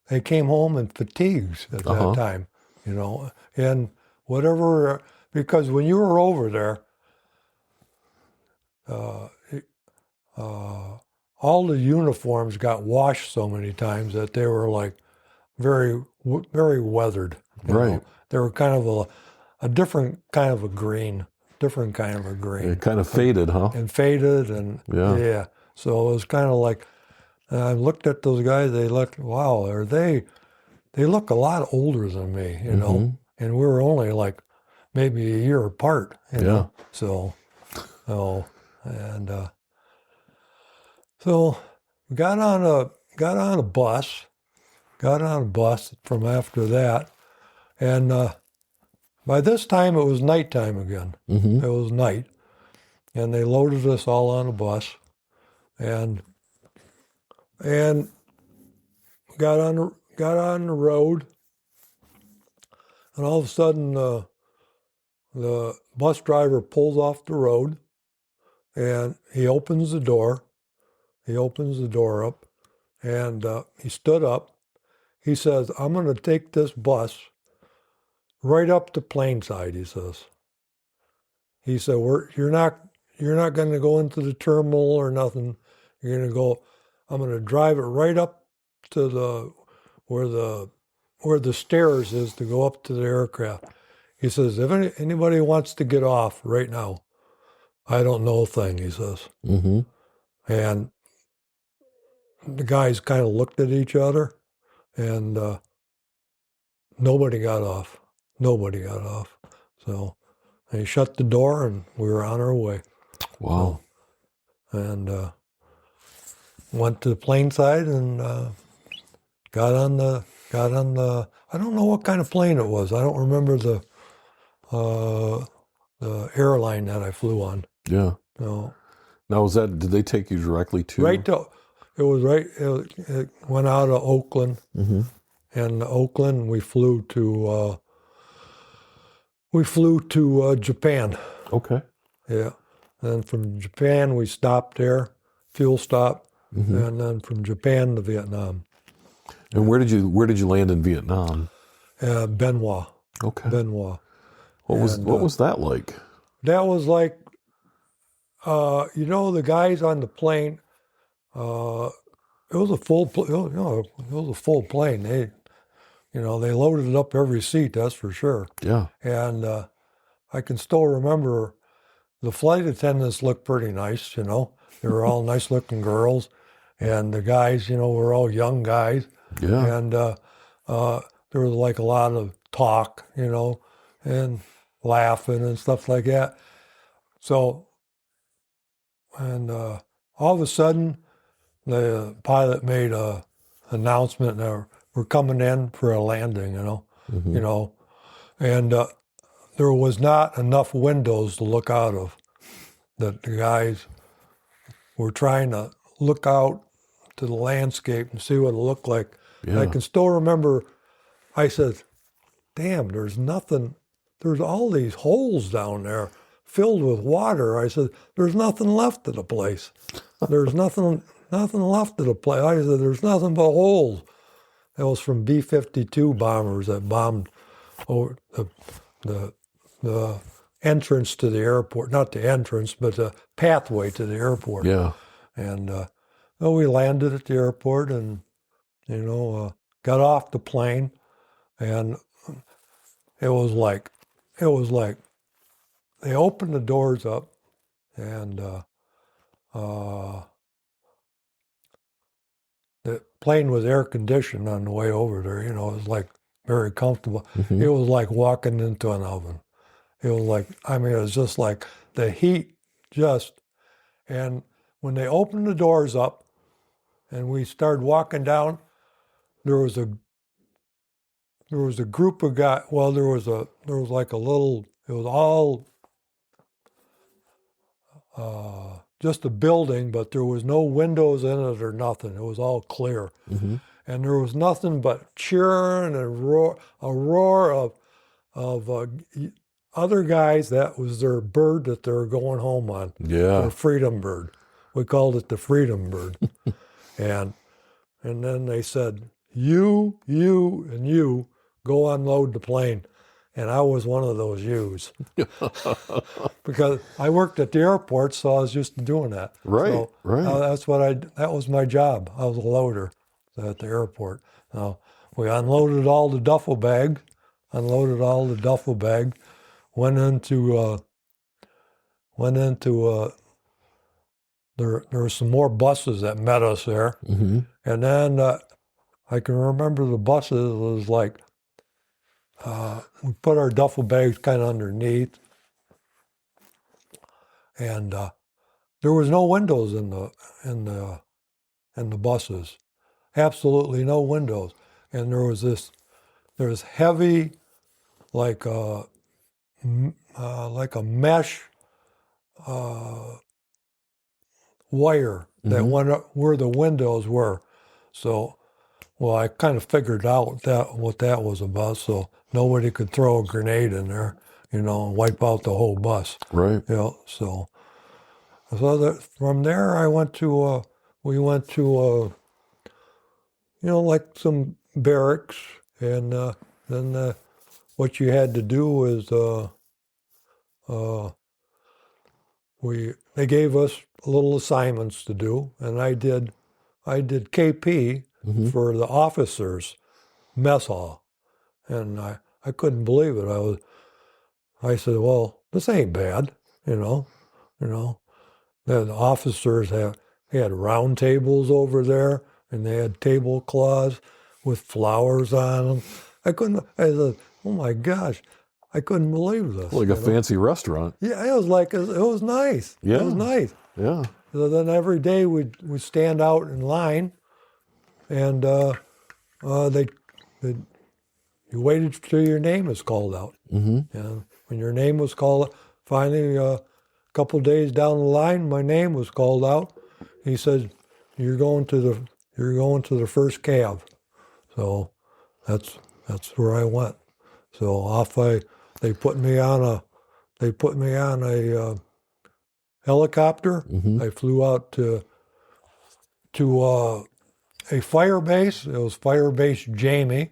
they came home in fatigues at that time, and whatever, because when you were over there, all the uniforms got washed so many times that they were like very, very weathered. Right. They were kind of a different kind of a green. It kind of faded, huh? And faded, and yeah. So it was kind of like, I looked at those guys. They looked, wow, they look a lot older than me, and we were only like maybe a year apart, know. So we got on a bus from after that, and by this time it was nighttime again. Mm-hmm. It was night, and they loaded us all on a bus, and got on the road, and all of a sudden the bus driver pulls off the road, and he opens the door. He opens the door up, and he stood up. He says, "I'm going to take this bus right up to Plainside," he says. He said, you're not going to go into the terminal or nothing. You're going to go, I'm going to drive it right up to where the stairs is to go up to the aircraft. He says, if anybody wants to get off right now, I don't know a thing, he says. Mm-hmm. And the guys kind of looked at each other, and nobody got off. Nobody got off. So they shut the door, and we were on our way. Wow. So, and went to the plane side and got on the. I don't know what kind of plane it was. I don't remember the airline that I flew on. Yeah. So, Now, did they take you directly to? It went out of Oakland, Mm-hmm. and Oakland we flew to Japan. Okay. Yeah, and from Japan we stopped there, fuel stop, Mm-hmm. and then from Japan to Vietnam. And where did you land in Vietnam? Bien Hoa. Okay. Bien Hoa. What was that like? That was like, the guys on the plane. It was a full, it was a full plane. They loaded up every seat. That's for sure. Yeah. And I can still remember the flight attendants looked pretty nice. They were all nice-looking girls, and the guys, were all young guys. Yeah. And there was like a lot of talk, and laughing and stuff like that. So, and all of a sudden, the pilot made a announcement that we're coming in for a landing, Mm-hmm. and there was not enough windows to look out of. That the guys were trying to look out to the landscape and see what it looked like. Yeah. And I can still remember, I said, damn, there's nothing, there's all these holes down there filled with water. I said, there's nothing left of the place. There's nothing left of the place. I said, there's nothing but holes. That was from B-52 bombers that bombed over the entrance to the airport, not the entrance, but the pathway to the airport. Yeah. And we landed at the airport and, got off the plane, and it was like they opened the doors up, and the plane was air conditioned on the way over there. It was like very comfortable. Mm-hmm. It was like walking into an oven. It was like, it was just like the heat and when they opened the doors up and we started walking down, there was a group of guys. Well, there was like a little, it was all just a building, but there was no windows in it or nothing. It was all clear. Mm-hmm. And there was nothing but cheering and a roar of other guys. That was their bird that they were going home on. Yeah. Their freedom bird. We called it the freedom bird. and then they said, you, and you go unload the plane. And I was one of those yous. Because I worked at the airport, so I was used to doing that. Right, so, right. That was my job. I was a loader at the airport. So we unloaded all the duffel bags, went into there were some more buses that met us there. Mm-hmm. And then I can remember the buses was like, we put our duffel bags kind of underneath, and there was no windows in the buses, absolutely no windows, and there was heavy, like a mesh wire that Mm-hmm. went up where the windows were. So, well, I kind of figured out what that was about, so nobody could throw a grenade in there, and wipe out the whole bus. Right. So that, from there I went to, we went to, like some barracks, and then what you had to do is they gave us little assignments to do, and I did KP for the officers mess hall, and I couldn't believe it. I said, well, this ain't bad, The officers had round tables over there, and they had tablecloths with flowers on them. I said, oh my gosh, I couldn't believe this. Like a fancy restaurant. Yeah, it was nice. Yeah. It was nice. Yeah. So then every day we'd stand out in line, and you waited till your name was called out. Mm-hmm. And when your name was called, finally, a couple days down the line, my name was called out. He said, "You're going to the First Cav." So that's where I went. So they put me on a helicopter. Mm-hmm. I flew out to a firebase. It was firebase Jamie.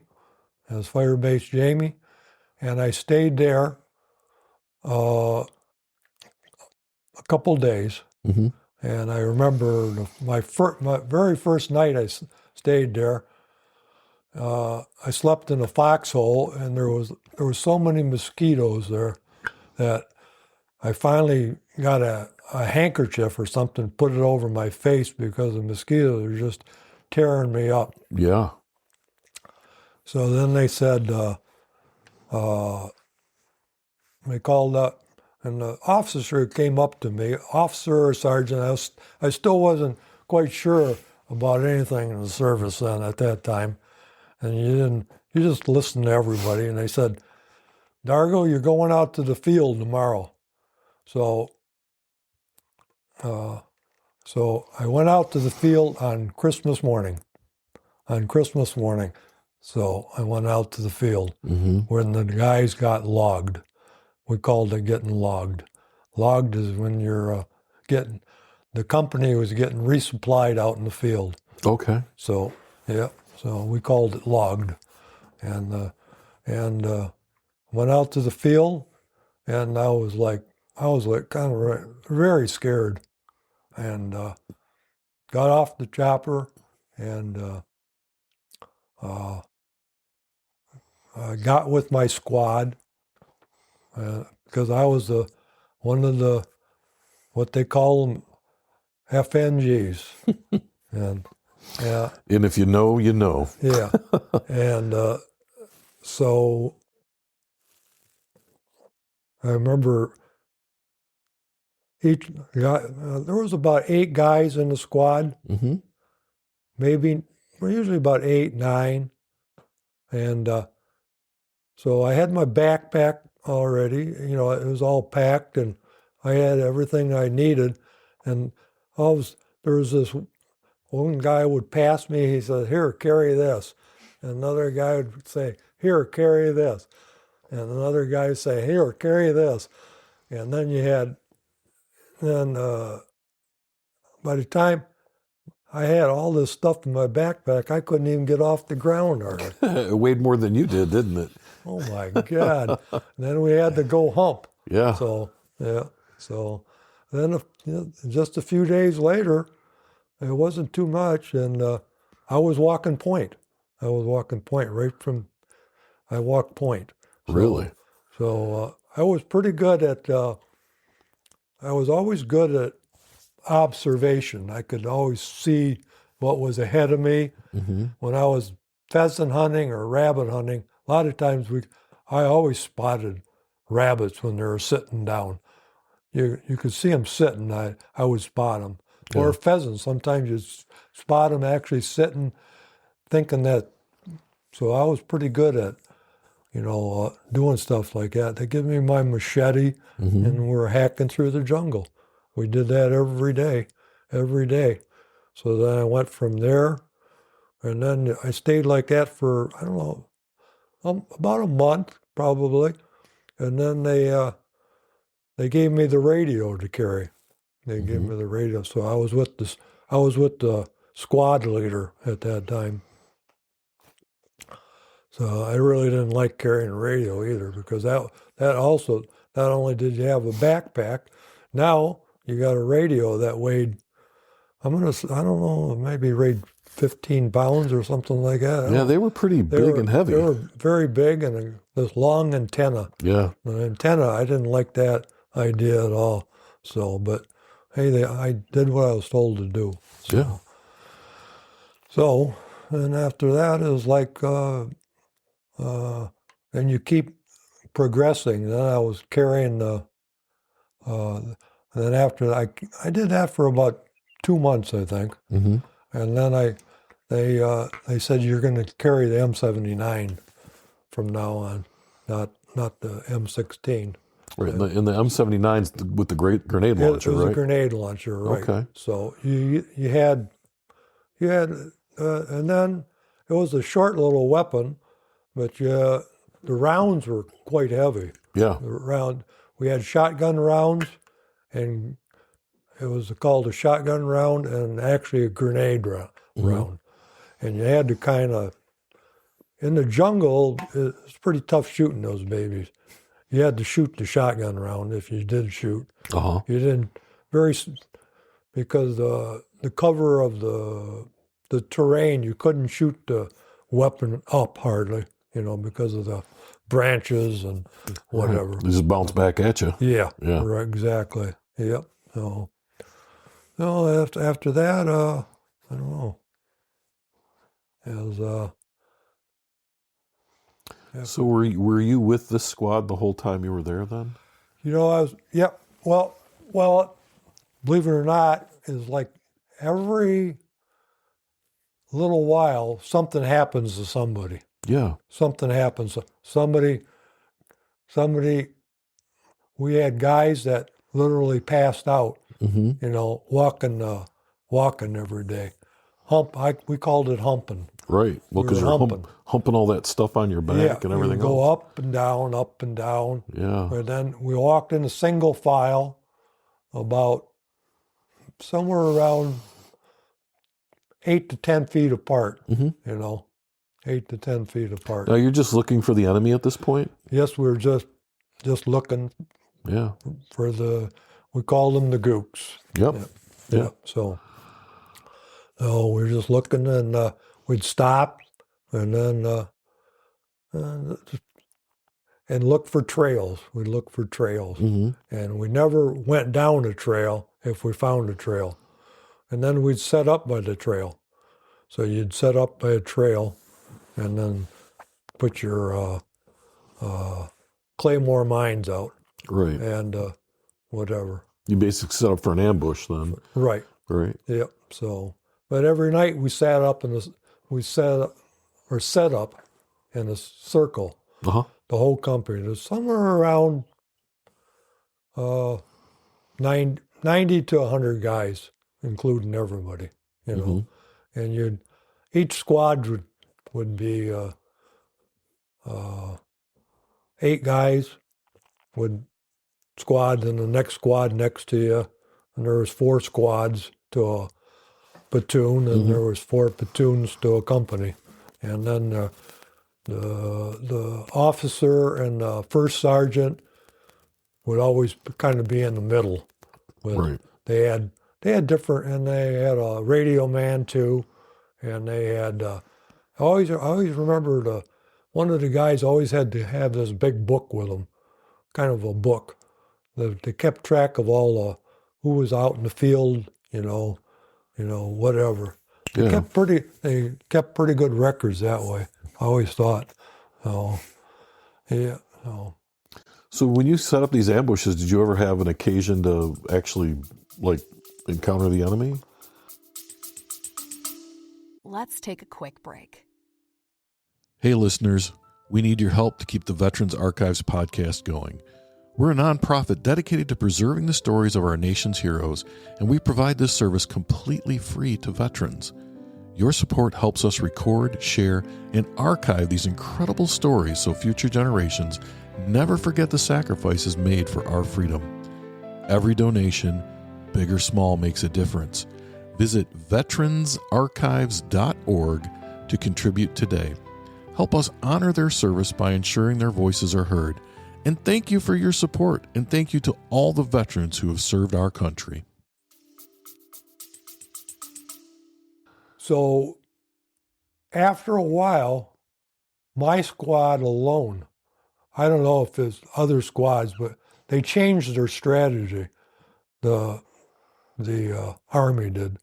And I stayed there a couple days. Mm-hmm. And I remember my very first night I stayed there. I slept in a foxhole, and there was so many mosquitoes there that I finally got a handkerchief or something, put it over my face because the mosquitoes were just tearing me up. Yeah. So then they said, they called up, and the officer came up to me, officer or sergeant. I still wasn't quite sure about anything in the service then at that time. And you just listened to everybody. And they said, "Dargo, you're going out to the field tomorrow." So I went out to the field on Christmas morning. So I went out to the field when the guys got logged. We called it getting logged. Logged is when you're the company was getting resupplied out in the field. Okay. So, yeah, so we called it logged. And went out to the field, and I was like kind of very scared, and got off the chopper, and I got with my squad, because I was one of the, what they call them, FNGs. And yeah. And if you know, you know. Yeah. And so I remember each guy, there was about 8 guys in the squad. Mm-hmm. Usually about 8, 9. And so I had my backpack already, it was all packed, and I had everything I needed. And there was this one guy would pass me, he said, "Here, carry this." And another guy would say, "Here, carry this." And another guy would say, "Here, carry this." And then by the time I had all this stuff in my backpack, I couldn't even get off the ground hardly. It weighed more than you did, didn't it? Oh my God. Then we had to go hump. Yeah. So, yeah. So then just a few days later, it wasn't too much, and I was walking point. I walked point. So, Really? So I was pretty good at, I was always good at observation. I could always see what was ahead of me. Mm-hmm. When I was pheasant hunting or rabbit hunting, a lot of times I always spotted rabbits when they were sitting down. You could see them sitting, I would spot them. Yeah. Or pheasants, sometimes you spot them actually sitting, thinking that. So I was pretty good at, doing stuff like that. They give me my machete, and we're hacking through the jungle. We did that every day. So then I went from there, and then I stayed like that for, I don't know, about a month probably. And then they gave me the radio to carry. They gave me the radio, so I was with the squad leader at that time. So I really didn't like carrying a radio either, because that also, not only did you have a backpack, now you got a radio that weighed, I don't know, maybe weighed 15 pounds or something like that. Yeah, they were pretty big and heavy. They were very big, and this long antenna. Yeah. The antenna, I didn't like that idea at all. So, but hey, I did what I was told to do. So, Yeah. So, and after that it was like, and you keep progressing. Then I was carrying and then after that, I did that for about 2 months, I think. Mm-hmm. And then they said you're going to carry the M79 from now on, not the M16. Right, and the M79's with the great grenade launcher, It was right? a grenade launcher, right? Okay. So you had, and then it was a short little weapon, but the rounds were quite heavy. Yeah. We had shotgun rounds, and it was called a shotgun round, and actually a grenade round. And you had to kind of, in the jungle, it's pretty tough shooting those babies. You had to shoot the shotgun round if you did shoot. Uh-huh. You didn't because the cover of the terrain, you couldn't shoot the weapon up hardly, because of the branches and whatever. They just bounce back at you. Yeah. Yeah. Right, exactly. Yep. So, after that, I don't know. It was, So were you with this squad the whole time you were there then? I was, yeah. Well, believe it or not, is like every little while something happens to somebody. Yeah. Something happens. Somebody. We had guys that literally passed out. Walking every day. We called it humping. Right. Well, because you're humping all that stuff on your back and everything else. Go else. up and down, up and down. Yeah. And then we walked in a single file about somewhere around 8 to 10 feet apart, 8 to 10 feet apart. Now you're just looking for the enemy at this point? Yes, we were just looking for we called them the gooks. Yep. Yeah. So we're just looking, and we'd stop and then and look for trails. We'd look for trails. And we never went down a trail if we found a trail. And then we'd set up by the trail. So you'd set up by a trail and then put your claymore mines out. Right. And whatever. You basically set up for an ambush then. Right. Right. Yep. So, but every night we set up in a circle. Uh-huh. The whole company. There's somewhere around 90 to 100 guys, including everybody. And each squad would be 8 guys would squad, and the next squad next to you, and there was 4 squads to a platoon, and there was 4 platoons to a company, and then the officer and the first sergeant would always kind of be in the middle. Right. They had different, and they had a radio man too, and they had. I always remember one of the guys always had to have this big book with him, kind of a book. They kept track of all who was out in the field, whatever. They kept pretty good records that way. I always thought. Yeah. So when you set up these ambushes, did you ever have an occasion to actually encounter the enemy? Let's take a quick break. Hey listeners, we need your help to keep the Veterans Archives podcast going. We're a nonprofit dedicated to preserving the stories of our nation's heroes, and we provide this service completely free to veterans. Your support helps us record, share, and archive these incredible stories so future generations never forget the sacrifices made for our freedom. Every donation, big or small, makes a difference. Visit veteransarchives.org to contribute today. Help us honor their service by ensuring their voices are heard. And thank you for your support, and thank you to all the veterans who have served our country. So after a while, my squad alone, I don't know if it's other squads, but they changed their strategy. The Army did,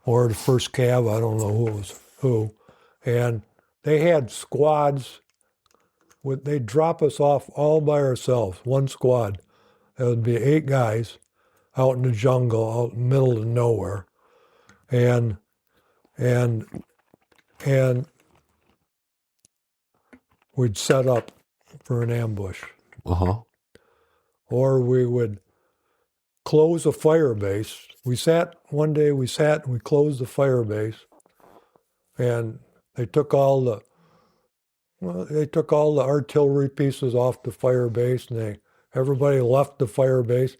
or the First Cav, I don't know who was who. And they had squads. They'd drop us off all by ourselves, one squad. It would be 8 guys out in the jungle, out in the middle of nowhere. And we'd set up for an ambush. Or we would close a fire base. One day we closed the fire base, and they took all the artillery pieces off the fire base, and everybody left the fire base,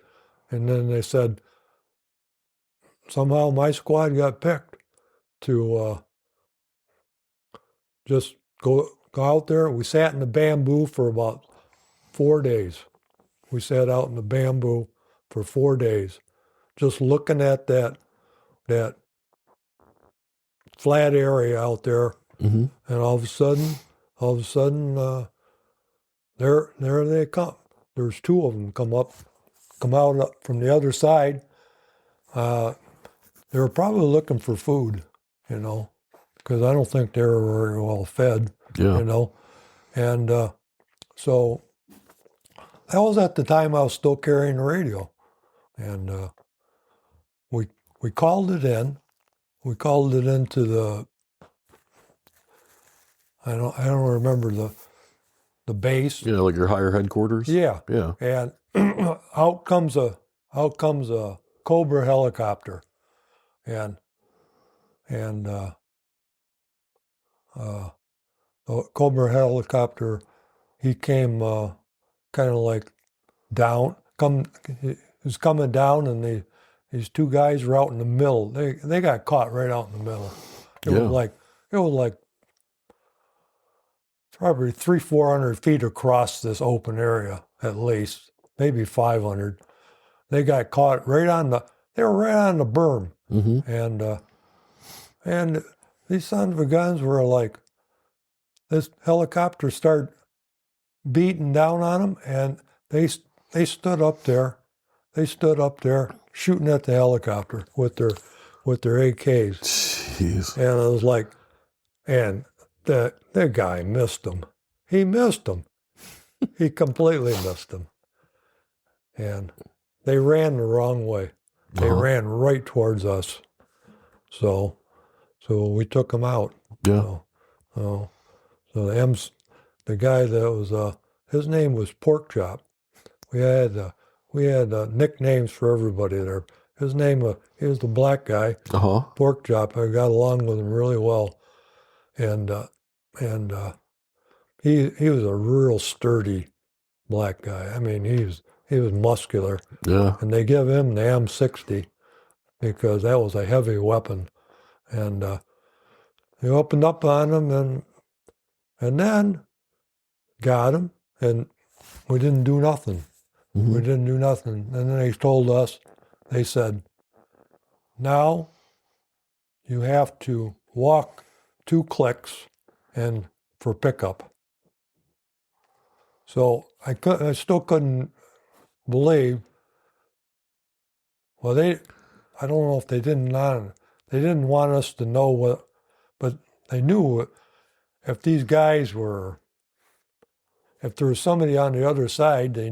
and then they said, somehow my squad got picked to just go out there. We sat in the bamboo for about 4 days. We sat out in the bamboo for 4 days, just looking at that flat area out there, and all of a sudden, there they come. There's 2 of them come out from the other side. They were probably looking for food, because I don't think they were very well fed, And so that was at the time I was still carrying the radio. And we called it in. We called it into the, I don't remember the base. Yeah, like your higher headquarters? Yeah. Yeah. And out comes a Cobra helicopter. And the Cobra helicopter, he came kind of like down. He was coming down, and these 2 guys were out in the middle. They got caught right out in the middle. It was like probably 300-400 feet across this open area, at least, maybe 500. They got caught they were right on the berm. And these sons of guns were like, this helicopter started beating down on them, and they stood up there. They stood up there shooting at the helicopter with their AKs. Jeez. And it was like, and that guy missed them. He missed them. He completely missed them. And they ran the wrong way. They ran right towards us. So we took them out. Yeah. So the guy that was his name was Pork Chop. We had nicknames for everybody there. His name he was the black guy. Pork Chop. I got along with him really well, and he was a real sturdy black guy. I mean, he was muscular. Yeah. And they give him the M60 because that was a heavy weapon, and they opened up on him and then got him, and we didn't do nothing. We didn't do nothing. And then they told us, they said, now you have to walk 2 clicks and for pickup. So I still couldn't believe. Well, I don't know if they didn't want us to know what, but they knew if these guys if there was somebody on the other side, they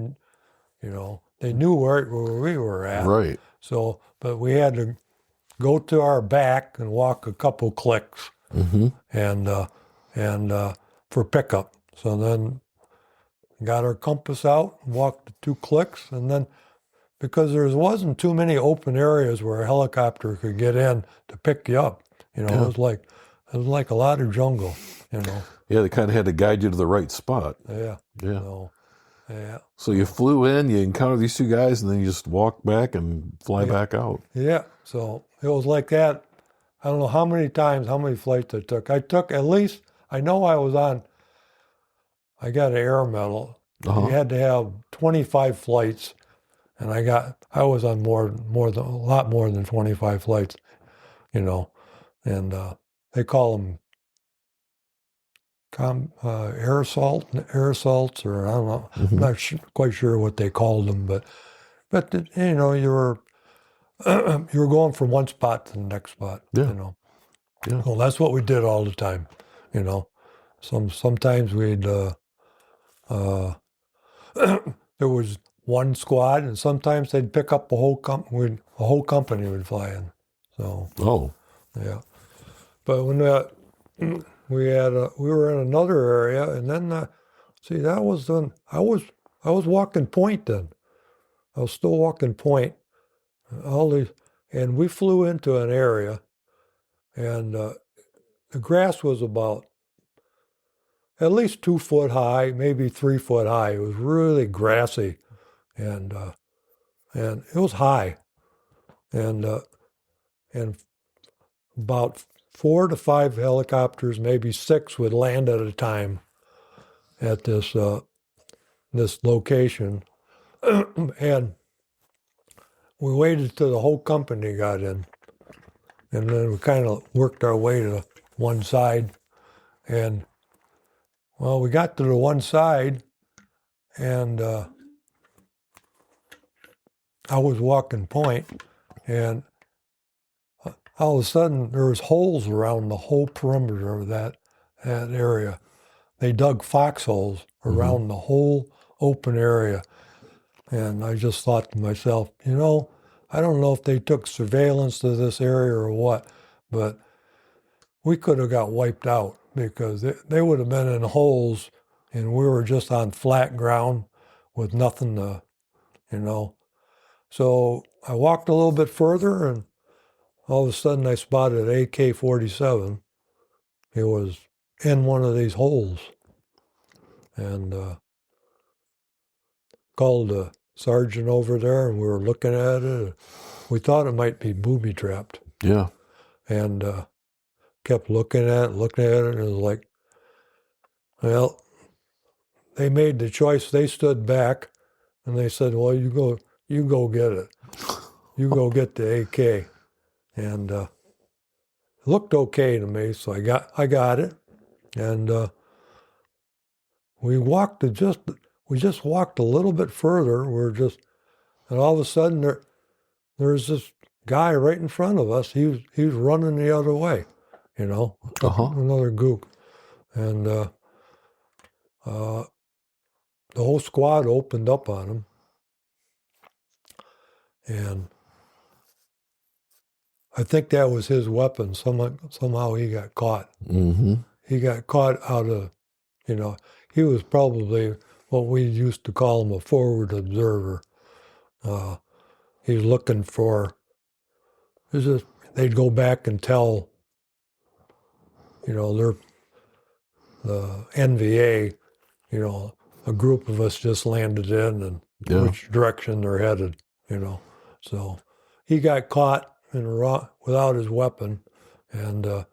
knew where we were at. Right. So, but we had to go to our back and walk a couple clicks, and for pickup. So then got our compass out, walked the 2 clicks, and then because there wasn't too many open areas where a helicopter could get in to pick you up, You know, it was like a lot of jungle. You know. Yeah, they kind of had to guide you to the right spot. Yeah. Yeah. So, yeah. So you flew in, you encountered these two guys, and then you just walk back and fly back out. Yeah. So it was like that. I don't know how many flights I took. I took at least, I know I got an air medal. Uh-huh. You had to have 25 flights, and I was on a lot more than 25 flights, you know, and they call them air assaults, or I don't know. Mm-hmm. I'm not quite sure what they called them, but you know, you were going from one spot to the next spot. Yeah. You know. Yeah. Well, that's what we did all the time. You know, sometimes we'd there was one squad, and sometimes they'd pick up a whole company would fly in. So yeah, but when we were in another area, and then see, that was then I was walking point then. I was still walking point. And we flew into an area, and the grass was about at least 2 foot high, maybe 3 foot high. It was really grassy, and it was high, and about 4 to 5 helicopters, maybe 6, would land at a time at this location, and we waited till the whole company got in, and then we kind of worked our way to one side, and well, we got to the one side, and I was walking point, and all of a sudden there was holes around the whole perimeter of that area. They dug foxholes around the whole open area, and I just thought to myself, you know, I don't know if they took surveillance to this area or what, but we could have got wiped out, because they would have been in holes, and we were just on flat ground with nothing to, you know. So I walked a little bit further, and all of a sudden I spotted an AK-47. It was in one of these holes, and called the sergeant over there, and we were looking at it. We thought it might be booby trapped. Yeah. And kept looking at it, and it was like, well, they made the choice. They stood back, and they said, well, you go get it. You go get the AK. And it looked okay to me, so I got it. And we just walked a little bit further. And all of a sudden there's this guy right in front of us. He was running the other way, you know, another gook. And the whole squad opened up on him. And I think that was his weapon. Somehow he got caught. Mm-hmm. He got caught out of, you know, he was probably what we used to call him a forward observer. He was looking for, they'd go back and tell, you know, the NVA, you know, a group of us just landed in, and which direction they're headed, you know. So he got caught without his weapon, and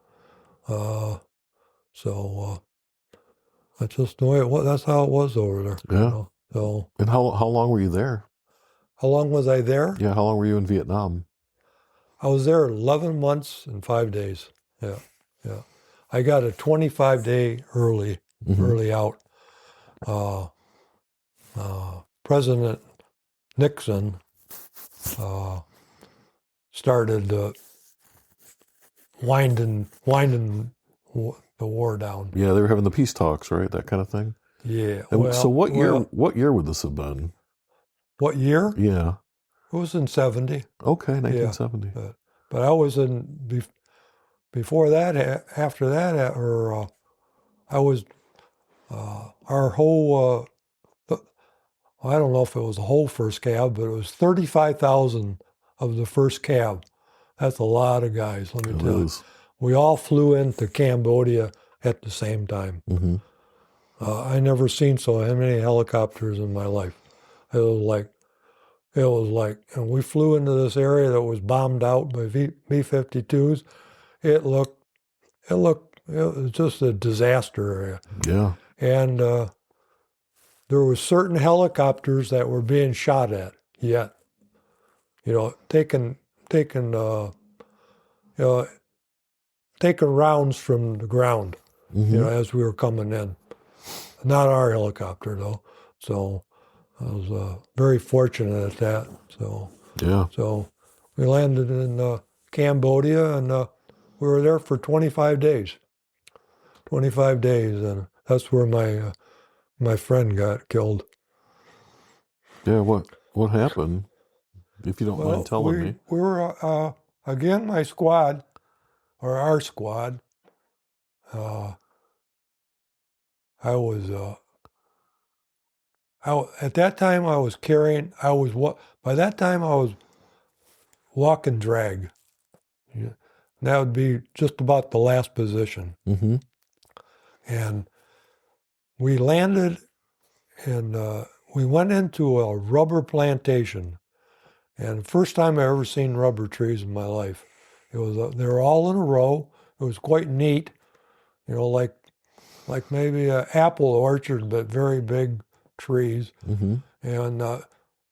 so that's just the way it was. That's how it was over there. Yeah. You know? So. And how long were you there? How long was I there? Yeah. How long were you in Vietnam? I was there 11 months and 5 days. Yeah. Yeah. I got a 25-day early out. President Nixon started winding the war down. Yeah, they were having the peace talks, right? That kind of thing. Yeah. And so what year would this have been? What year? Yeah. It was in 70. Okay, 1970. Yeah. But I was in before that, after that, or I was our whole. I don't know if it was the whole First Cav, but it was 35,000 of the First Cav. That's a lot of guys, let me tell you. we all flew into Cambodia at the same time. Mm-hmm. I never seen so many helicopters in my life. It was like, and we flew into this area that was bombed out by B-52s. It was just a disaster area. Yeah. And there were certain helicopters that were being shot at yet. Taking rounds from the ground, Mm-hmm. as we were coming in. Not our helicopter, though. So I was very fortunate at that. Yeah. So we landed in Cambodia, and we were there for 25 days. 25 days, and that's where my friend got killed. Yeah. What happened? If you don't mind telling me. We were, again, our squad, at that time by that time I was walk and drag. Yeah. That would be just about the last position. Mm-hmm. And we landed and we went into a rubber plantation. And first time I ever seen rubber trees in my life. They were all in a row. It was quite neat, like maybe an apple orchard, but very big trees. Mm-hmm. And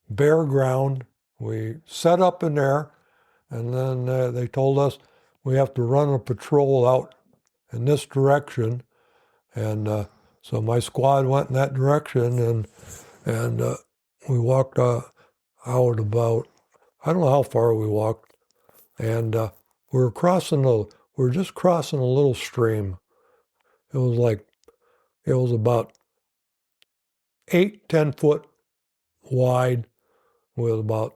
bare ground. We set up in there, and then they told us we have to run a patrol out in this direction. And so my squad went in that direction, and we walked out about, I don't know how far we walked, and we were just crossing a little stream. It was about 8-10 foot wide with about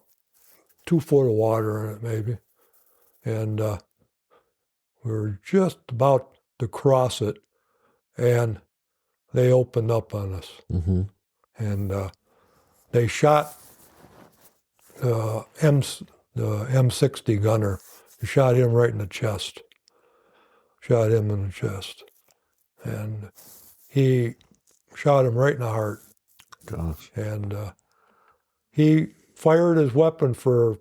2 foot of water in it maybe. And we were just about to cross it, and they opened up on us. Mm-hmm. And they shot the M60 gunner. They shot him right in the chest. And he shot him right in the heart. Gosh. And he fired his weapon for a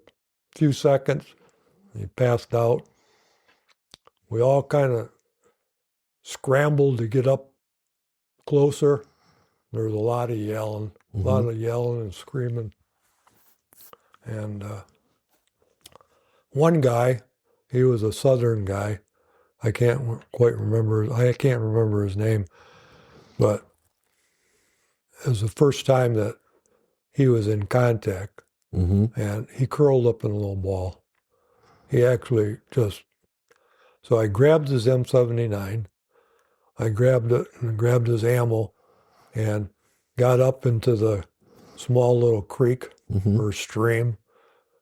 few seconds. He passed out. We all kind of scrambled to get up closer. There was a lot of yelling, and screaming. And one guy, he was a Southern guy. I can't remember his name, but it was the first time that he was in contact. Mm-hmm. And he curled up in a little ball. He actually so I grabbed his M79. I grabbed it and grabbed his ammo and got up into the small little creek or stream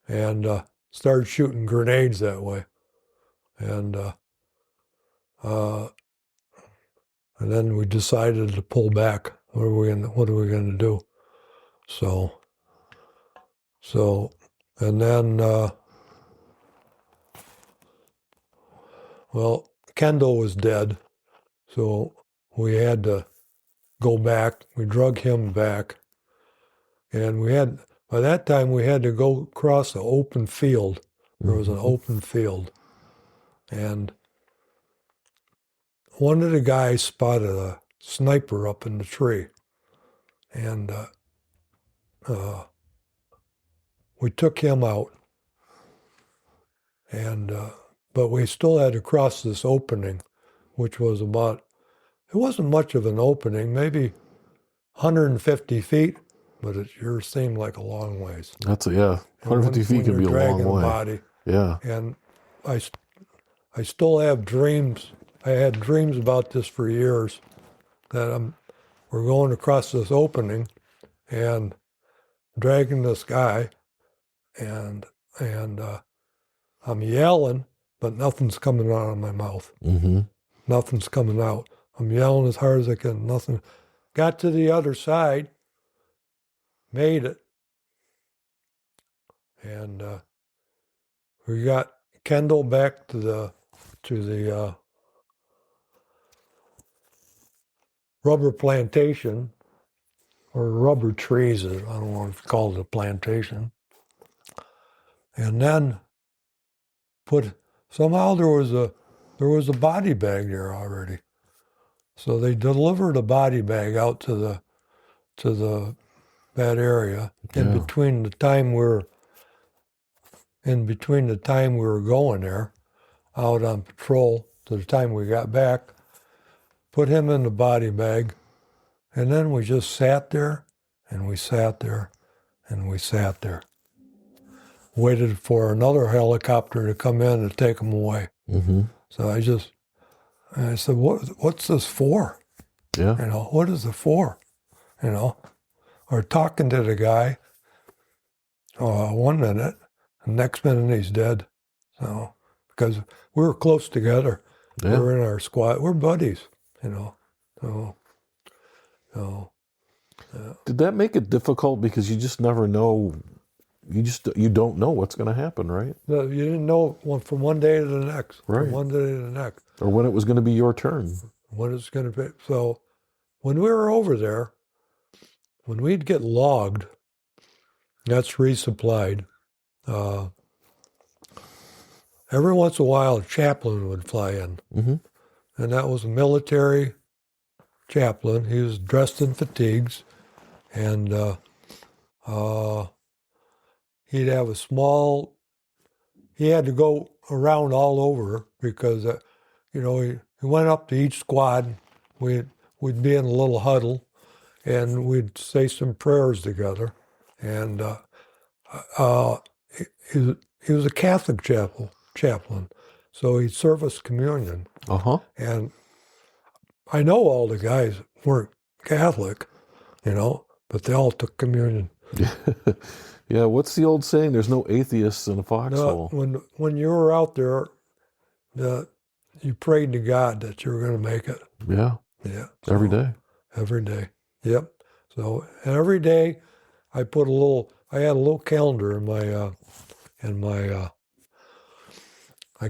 and started shooting grenades that way. And then we decided to pull back. What are we gonna do? And then Kendall was dead, so we had to go back. We drug him back, and by that time we had to go across the open field. There was an open field, and one of the guys spotted a sniper up in the tree, and we took him out, and but we still had to cross this opening, which was it wasn't much of an opening, maybe 150 feet, but it sure seemed like a long ways. 150 feet can be a long way. Body. Yeah. And I still have dreams. I had dreams about this for years, that we're going across this opening and dragging this guy, and I'm yelling, but nothing's coming out of my mouth. Mm-hmm. Nothing's coming out. I'm yelling as hard as I can. Nothing. Got to the other side, made it, and we got Kendall back to to the rubber plantation, or rubber trees. I don't know if you call it a plantation. And then somehow there was a body bag there already. So they delivered a body bag out to that area in between the time we were going there, out on patrol, to the time we got back. Put him in the body bag, and then we just sat there, and we sat there, and we sat there. Waited for another helicopter to come in and take him away. Mm-hmm. So I said, what's this for? Yeah. You know, what is it for? You know, or talking to the guy, 1 minute, the next minute he's dead. So, because we were close together. Yeah. We were in our squad. We're buddies, you know. So, yeah. Did that make it difficult because you just never know? You don't know what's going to happen, right? No, you didn't know from one day to the next. Right. From one day to the next. Or when it was going to be your turn. When it's going to be. So, when we were over there, when we'd get logged, that's resupplied. Every once in a while, a chaplain would fly in. Mm-hmm. And that was a military chaplain. He was dressed in fatigues. And he'd have he had to go around all over because, he went up to each squad. We'd be in a little huddle, and we'd say some prayers together. And he was a Catholic chaplain, so he'd serve us communion. Uh-huh. And I know all the guys weren't Catholic, but they all took communion. Yeah, what's the old saying? There's no atheists in a foxhole. When you were out there, you prayed to God that you were going to make it. Yeah. Yeah. Every day. Every day. Yep. So every day, I had a little calendar in my I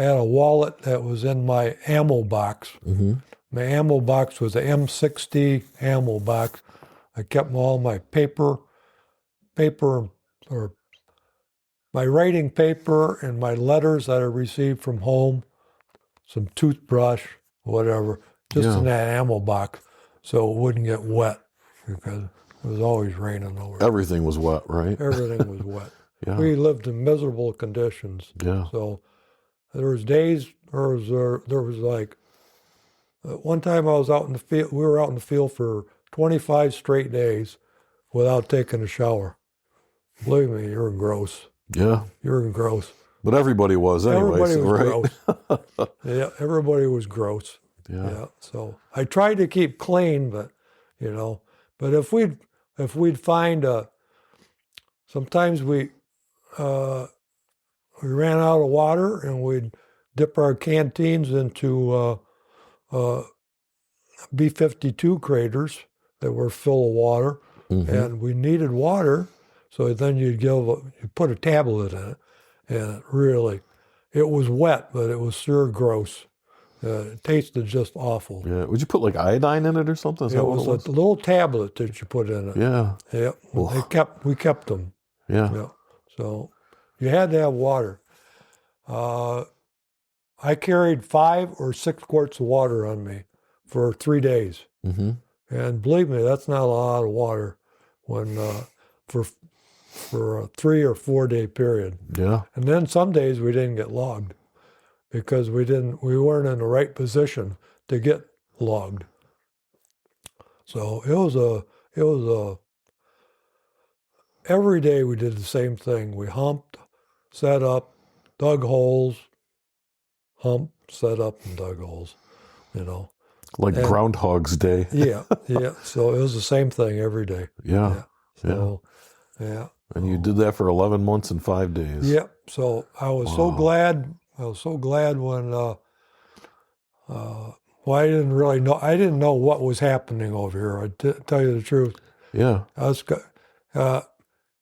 had a wallet that was in my ammo box. Mm-hmm. My ammo box was a M60 ammo box. I kept all my paper, or my writing paper and my letters that I received from home, some toothbrush, whatever, just in that ammo box so it wouldn't get wet because it was always raining over. Everything was wet, right? Everything was wet. Yeah. We lived in miserable conditions. Yeah. So there was days, there was like, one time I was out in the field, we were out in the field for 25 straight days without taking a shower. Believe me, you're gross. Yeah. You're gross. But everybody was anyway. Everybody was right? gross. Yeah, everybody was gross. Yeah. So I tried to keep clean, but if we'd find sometimes we ran out of water and we'd dip our canteens into B-52 craters that were full of water, Mm-hmm. and we needed water, so then you put a tablet in it, and it was wet, but it was sure gross. It tasted just awful. Yeah. Would you put like iodine in it or something? Is that It what was a little tablet that you put in it. Yeah. Yeah. We kept them. Yeah. Yeah. So you had to have water. I carried 5 or 6 quarts of water on me for 3 days. Mm-hmm. And believe me, that's not a lot of water when for a 3 or 4 day period. Yeah. And then some days we didn't get logged because we weren't in the right position to get logged. So it was every day we did the same thing. We humped, set up, dug holes, humped, set up, and dug holes, Like Groundhog's Day. Yeah. So it was the same thing every day. Yeah. So, yeah. And you did that for 11 months and 5 days. Yep. So I was so glad. I was so glad when. I didn't really know. I didn't know what was happening over here. Tell you the truth. Yeah.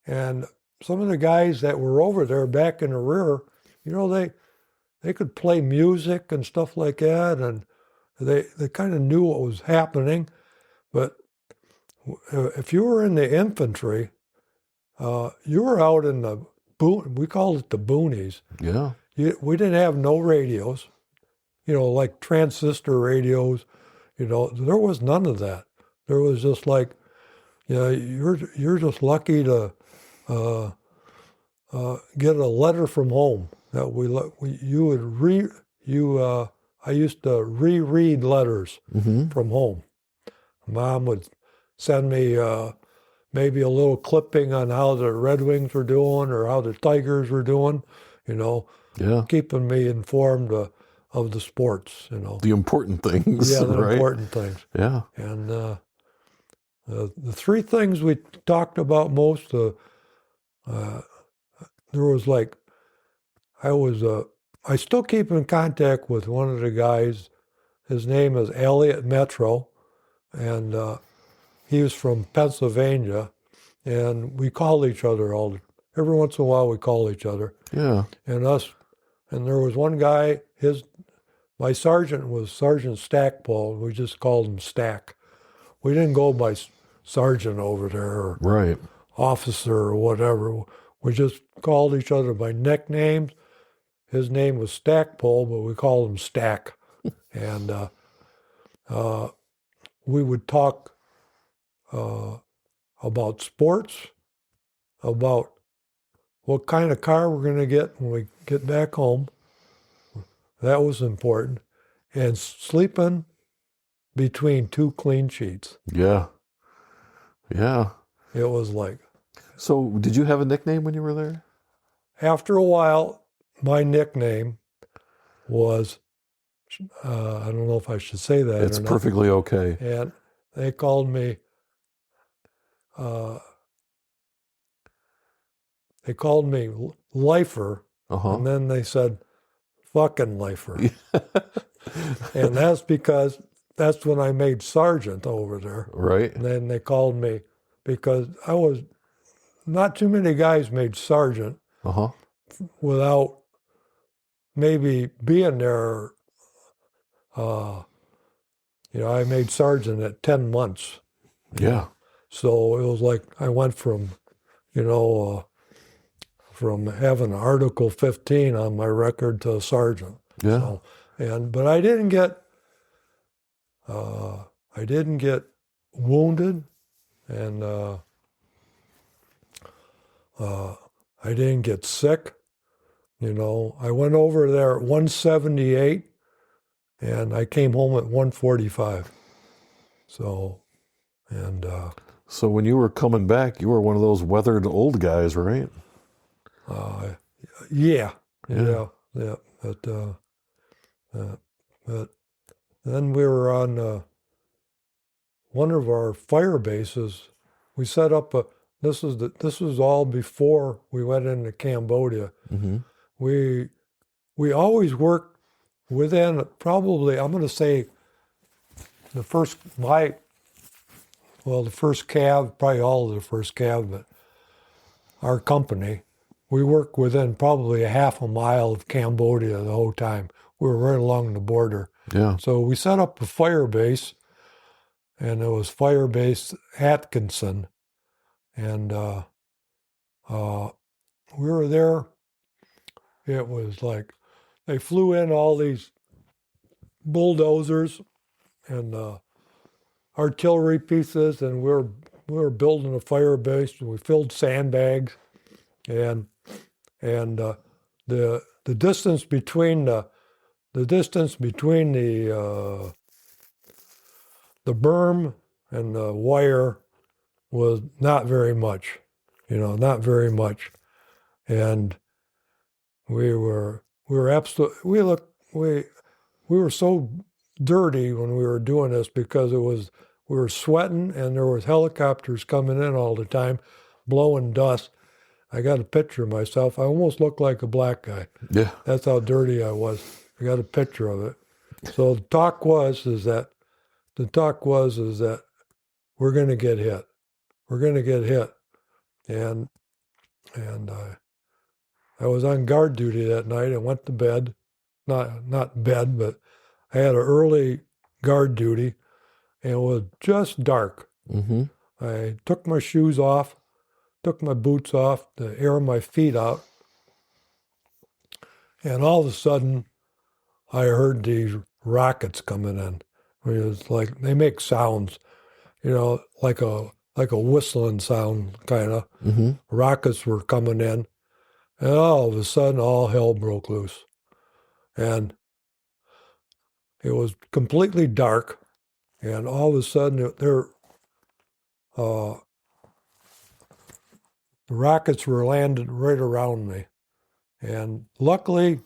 And some of the guys that were over there back in the rear, they could play music and stuff like that, and they kind of knew what was happening. But if you were in the infantry, you were out in the we called it the boonies. Yeah. We didn't have no radios, like transistor radios. There was none of that. There was just like, you're just lucky to get a letter from home that I used to reread letters from home. Mom would send me maybe a little clipping on how the Red Wings were doing or how the Tigers were doing, Yeah. keeping me informed of the sports, The important things. Yeah, the right? important things. Yeah. And the three things we talked about most, there was like, I still keep in contact with one of the guys. His name is Elliot Metro, and he was from Pennsylvania, and we call each other every once in a while we call each other. Yeah. And there was one guy, my sergeant was Sergeant Stackpole. We just called him Stack. We didn't go by sergeant over there or Right. officer or whatever. We just called each other by nicknames. His name was Stackpole, but we called him Stack. And we would talk about sports, about what kind of car we're going to get when we get back home. That was important. And sleeping between two clean sheets. Yeah. Yeah. It was like, So did you have a nickname when you were there? after a while, my nickname was, I don't know if I should say that It's or not. perfectly okay. And they called me, Lifer, Uh-huh. and then they said, fucking Lifer. And that's because that's when I made sergeant over there. Right. And then they called me because not too many guys made sergeant Uh-huh. without maybe being there. I made sergeant at 10 months. Yeah. So it was like I went from having Article 15 on my record to a sergeant. Yeah. But I didn't get wounded, and I didn't get sick. I went over there at 178, and I came home at 145. So when you were coming back, you were one of those weathered old guys, right? yeah. But then we were on one of our fire bases. We set up this was all before we went into Cambodia. Mm-hmm. We always worked within probably, I'm going to say, the first Cav, probably all of the first Cav, but our company, we worked within probably a half a mile of Cambodia the whole time. We were right along the border. Yeah. So we set up a fire base, and it was Firebase Atkinson. And we were there. It was like they flew in all these bulldozers and artillery pieces, and we were building a fire base, and we filled sandbags, and the distance between the berm and the wire was not very much, not very much, and we were so dirty when we were doing this because we were sweating, and there was helicopters coming in all the time, blowing dust. I got a picture of myself. I almost looked like a black guy. Yeah. That's how dirty I was. I got a picture of it. So the talk was that we're going to get hit. We're going to get hit. And I was on guard duty that night. I went to bed, not bed, but I had an early guard duty, and it was just dark. Mm-hmm. I took my shoes off, took my boots off to air my feet out, and all of a sudden, I heard these rockets coming in. It was like they make sounds, like a whistling sound, kind of. Mm-hmm. Rockets were coming in, and all of a sudden, all hell broke loose, and it was completely dark. And all of a sudden, the rockets were landed right around me. And luckily,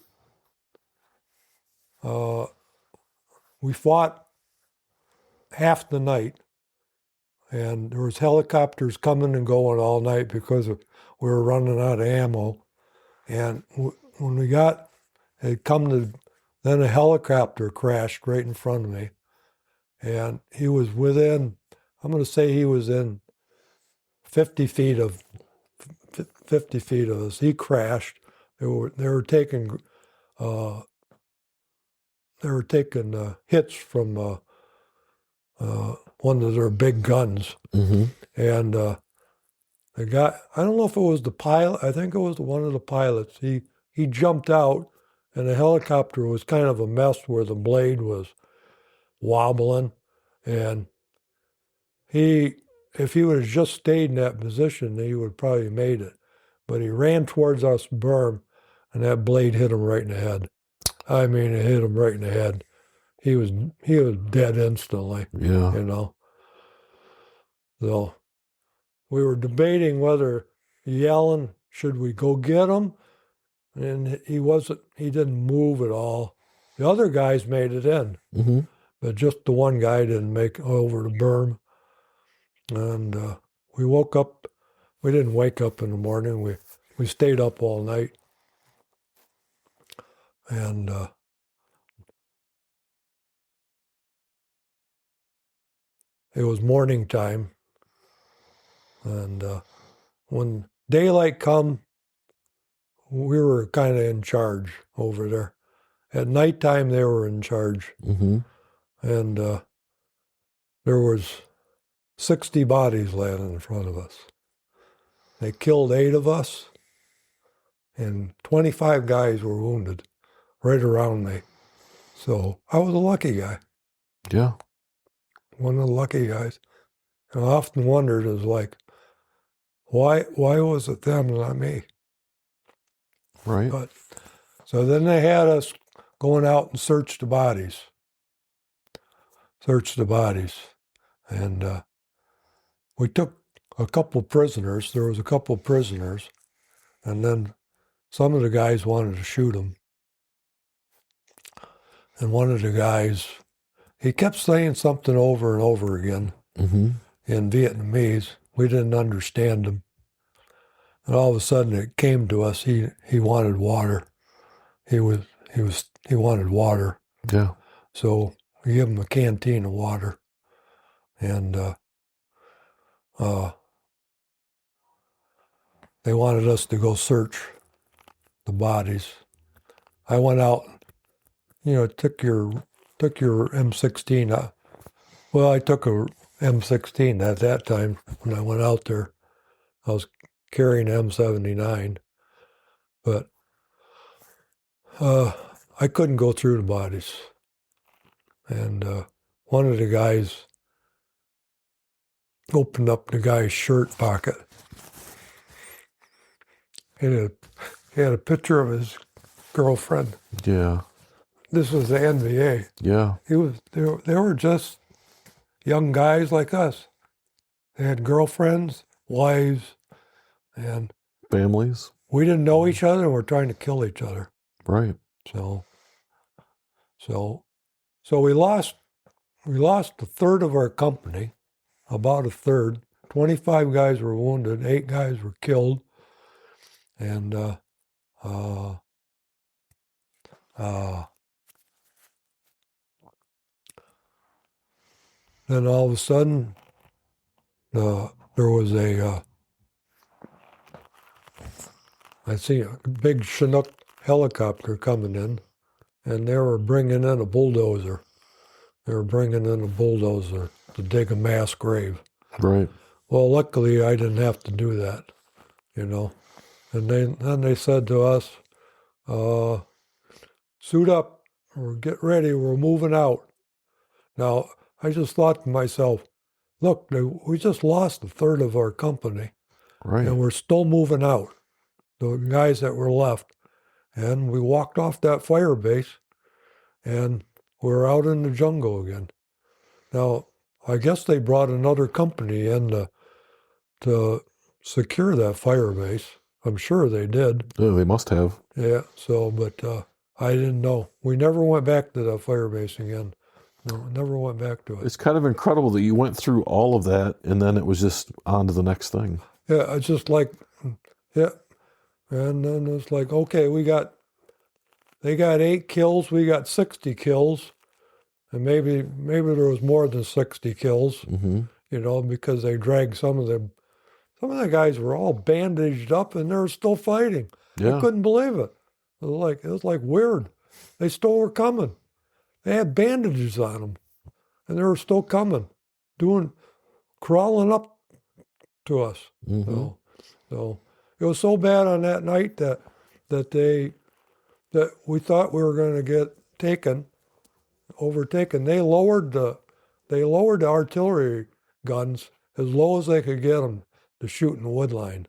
we fought half the night. And there was helicopters coming and going all night because we were running out of ammo. And when then a helicopter crashed right in front of me. And he was within, I'm going to say he was in 50 feet of us. He crashed. They were taking hits from one of their big guns. Mm-hmm. And the guy, I don't know if it was the pilot. I think it was one of the pilots. He jumped out, and the helicopter was kind of a mess where the blade was wobbling, and if he would have just stayed in that position, he would have probably made it. But he ran towards us berm, and that blade hit him right in the head. I mean, it hit him right in the head. He was dead instantly. Yeah. So we were debating whether yelling, should we go get him? And he didn't move at all. The other guys made it in, Mm-hmm. but just the one guy didn't make it over the berm. And we woke up. We didn't wake up in the morning. We stayed up all night. And it was morning time. And when daylight come, we were kind of in charge over there. At nighttime, they were in charge. Mm-hmm. And there was 60 bodies laying in front of us. They killed 8 of us, and 25 guys were wounded right around me. So I was a lucky guy. Yeah. One of the lucky guys. And I often wondered, why was it them and not me? Right. But so then they had us going out and search the bodies. And we took a couple prisoners. There was a couple prisoners, and then some of the guys wanted to shoot them. And one of the guys, he kept saying something over and over again Mm-hmm. in Vietnamese. We didn't understand him. And all of a sudden it came to us, he wanted water. He wanted water. Yeah. So we gave him a canteen of water. And they wanted us to go search the bodies. I went out, took your M16. Well, I took a M16 at that time when I went out there. I was carrying M79, but I couldn't go through the bodies. And one of the guys opened up the guy's shirt pocket. He had a picture of his girlfriend. Yeah. This was the NBA. Yeah. They were just young guys like us. They had girlfriends, wives, and Families. we didn't know each other, and we're trying to kill each other. Right. So we lost a third of our company, about a third. 25 guys were wounded, 8 guys were killed, and then all of a sudden, there was I see a big Chinook helicopter coming in, and they were bringing in a bulldozer. They were bringing in a bulldozer to dig a mass grave. Right. Well, luckily I didn't have to do that, you know. And then they said to us, suit up, or get ready, we're moving out. Now, I just thought to myself, look, we just lost a third of our company, Right. and we're still moving out, the guys that were left. And we walked off that fire base, and we're out in the jungle again. Now, I guess they brought another company in to secure that fire base. I'm sure they did. Yeah, they must have. Yeah, so, but I didn't know. We never went back to that fire base again. No, never went back to it. It's kind of incredible that you went through all of that and then it was just on to the next thing. Yeah, it's just like, yeah. And then it's like, okay, they got 8 kills, we got 60 kills. And maybe there was more than 60 kills, Mm-hmm. you know, because they dragged some of the guys were all bandaged up and they were still fighting. Yeah. I couldn't believe it. It was like weird. They still were coming. They had bandages on them, and they were still coming, crawling up to us. Mm-hmm. So it was so bad on that night that we thought we were going to get overtaken. They lowered the artillery guns as low as they could get them to shoot in the wood line,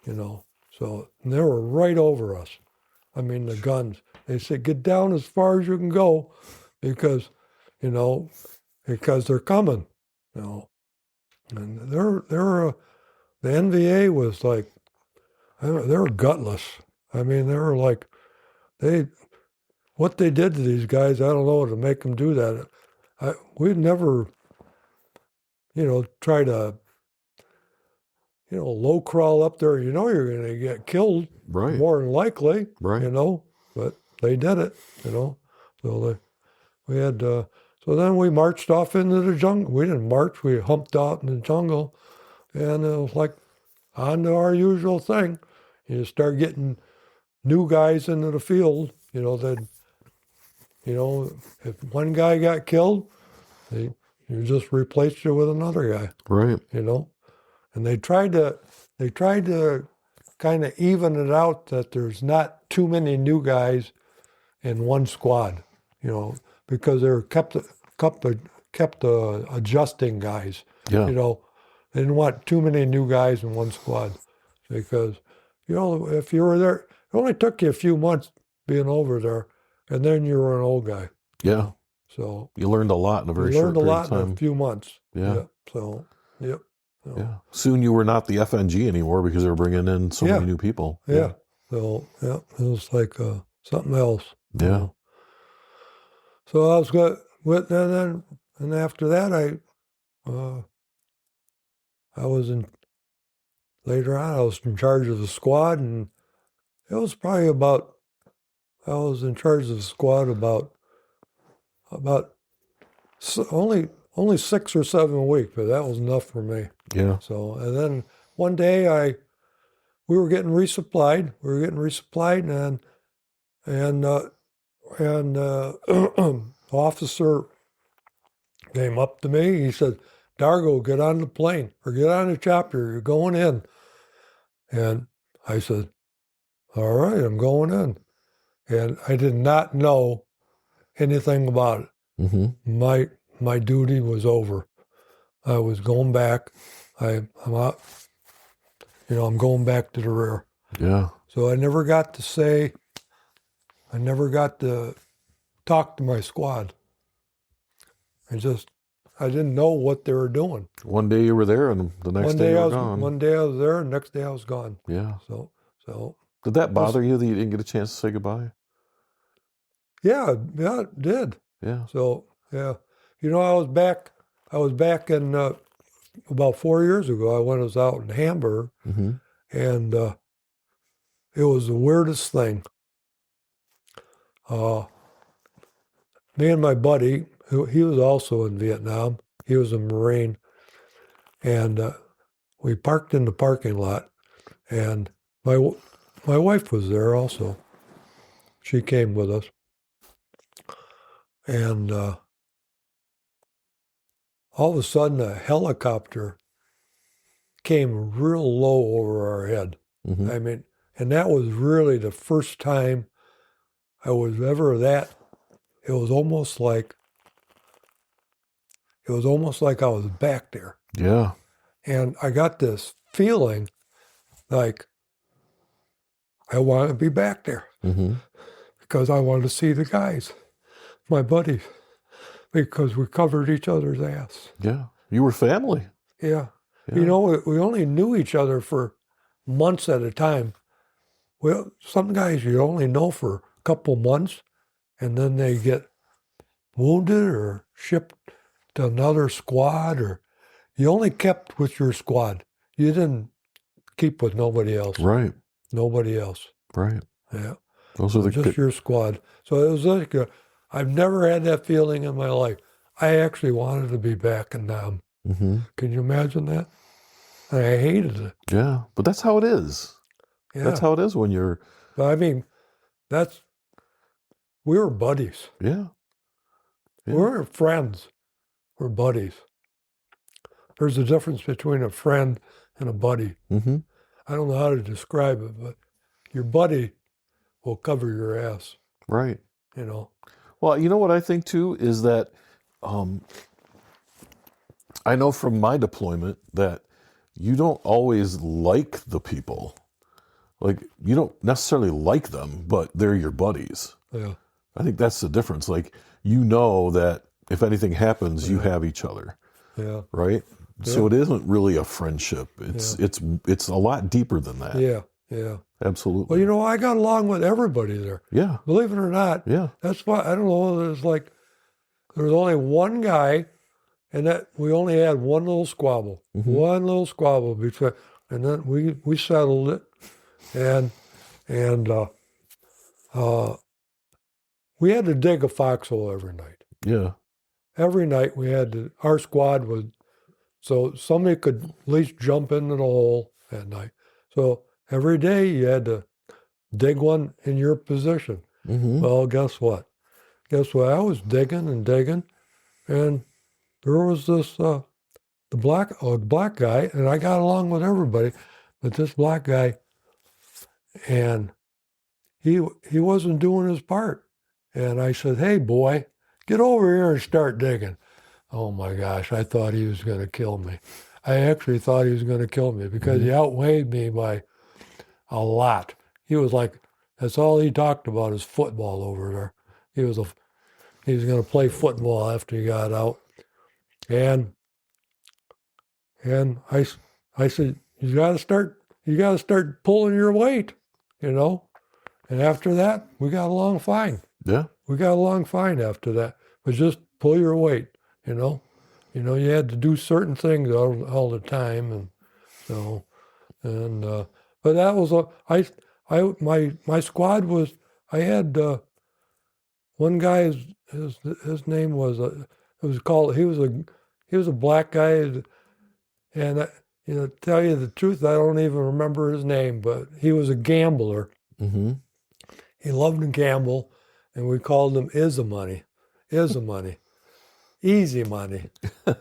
you know. So and they were right over us. I mean, the guns. They said, get down as far as you can go because they're coming, you know. And the NVA was like, they were gutless. I mean, they were like, what they did to these guys, I don't know, to make them do that. We'd never, try to, low crawl up there. You know you're going to get killed, Right. more than likely, Right. but they did it, So we had, so then we marched off into the jungle. We didn't march, we humped out in the jungle, and it was like on to our usual thing. You start getting new guys into the field, if one guy got killed, you just replaced it with another guy, Right. And they tried to kind of even it out that there's not too many new guys in one squad, because they were kept adjusting guys. Yeah. They didn't want too many new guys in one squad because, if you were there, it only took you a few months being over there, and then you were an old guy. Yeah. So You learned a lot in a very short period of in time. a few months. Yeah. Yep. So, yep. So, Yeah. Soon you were not the FNG anymore because they were bringing in so many new people. Yeah. So, yeah, it was like something else. Yeah. So I was good. And after that, I was later on, I was in charge of the squad, and it was probably I was in charge of the squad about only 6 or 7 weeks, but that was enough for me. Yeah. So, and then one day we were getting resupplied. And officer came up to me. He said, "Dargo, get on the plane or get on the chopper. You're going in." And I said, "All right, I'm going in." And I did not know anything about it. Mm-hmm. My duty was over. I was going back. I'm out. I'm going back to the rear. Yeah. So I never got to talk to my squad. I didn't know what they were doing. One day you were there and the next day you were gone. One day I was there, and the next day I was gone. Yeah. So Did that bother you that you didn't get a chance to say goodbye? yeah, it did. Yeah. So yeah, I was back in about 4 years ago. I was out in Hamburg, Mm-hmm. and it was the weirdest thing. Me and my buddy, he was also in Vietnam. He was a Marine, and we parked in the parking lot, and my wife was there also. She came with us, And all of a sudden, a helicopter came real low over our head. Mm-hmm. I mean, and that was really the first time I was ever that. It was almost like I was back there. Yeah. And I got this feeling like I want to be back there Mm-hmm. because I wanted to see the guys, my buddies, because we covered each other's ass. Yeah. You were family. Yeah. Yeah. You know, we only knew each other for months at a time. Well, some guys you only know for a couple months, and then they get wounded or shipped to another squad, or you only kept with your squad. You didn't keep with nobody else. Right. Nobody else. Right. Yeah. Those are the Just good. your squad. So it was like, I've never had that feeling in my life. I actually wanted to be back in Nam. Mm-hmm. Can you imagine that? And I hated it. Yeah. But that's how it is. Yeah. That's how it is when you're. But I mean, we were buddies. Yeah. Yeah. We weren't friends. We're buddies. There's a difference between a friend and a buddy. Mm-hmm. I don't know how to describe it, but your buddy will cover your ass, Right. you know. Well, you know what I think too is that I know from my deployment that you don't always like the people. Like, you don't necessarily like them, but they're your buddies. Yeah. I think that's the difference. Like, you know that if anything happens, you have each other, Yeah. right? So it isn't really a friendship. It's a lot deeper than that. Yeah. Yeah. Absolutely. Well, you know, I got along with everybody there. Yeah. Believe it or not. Yeah. That's why, I don't know, there was only one guy, and that we only had one little squabble. Mm-hmm. One little squabble between, and then we settled it, and we had to dig a foxhole every night. Yeah. Every night our squad was, so somebody could at least jump into the hole at night. So every day you had to dig one in your position. Mm-hmm. Well, guess what? I was digging and digging, and there was this the black guy, and I got along with everybody, but this black guy, and he wasn't doing his part. And I said, "Hey, boy, get over here and start digging." Oh my gosh, I thought he was going to kill me. I actually thought he was going to kill me because he outweighed me by a lot. He was like, that's all he talked about is football over there. He was going to play football after he got out. And I said, you got to start pulling your weight, you know? And after that, we got along fine. Yeah. We got along fine after that. But just pull your weight, you know? You had to do certain things all the time, and so, but that was my squad was, I had one guy, his name was he was a black guy, and tell you the truth, I don't even remember his name, but he was a gambler. Mm-hmm. He loved to gamble, and we called him Easy Money, easy money.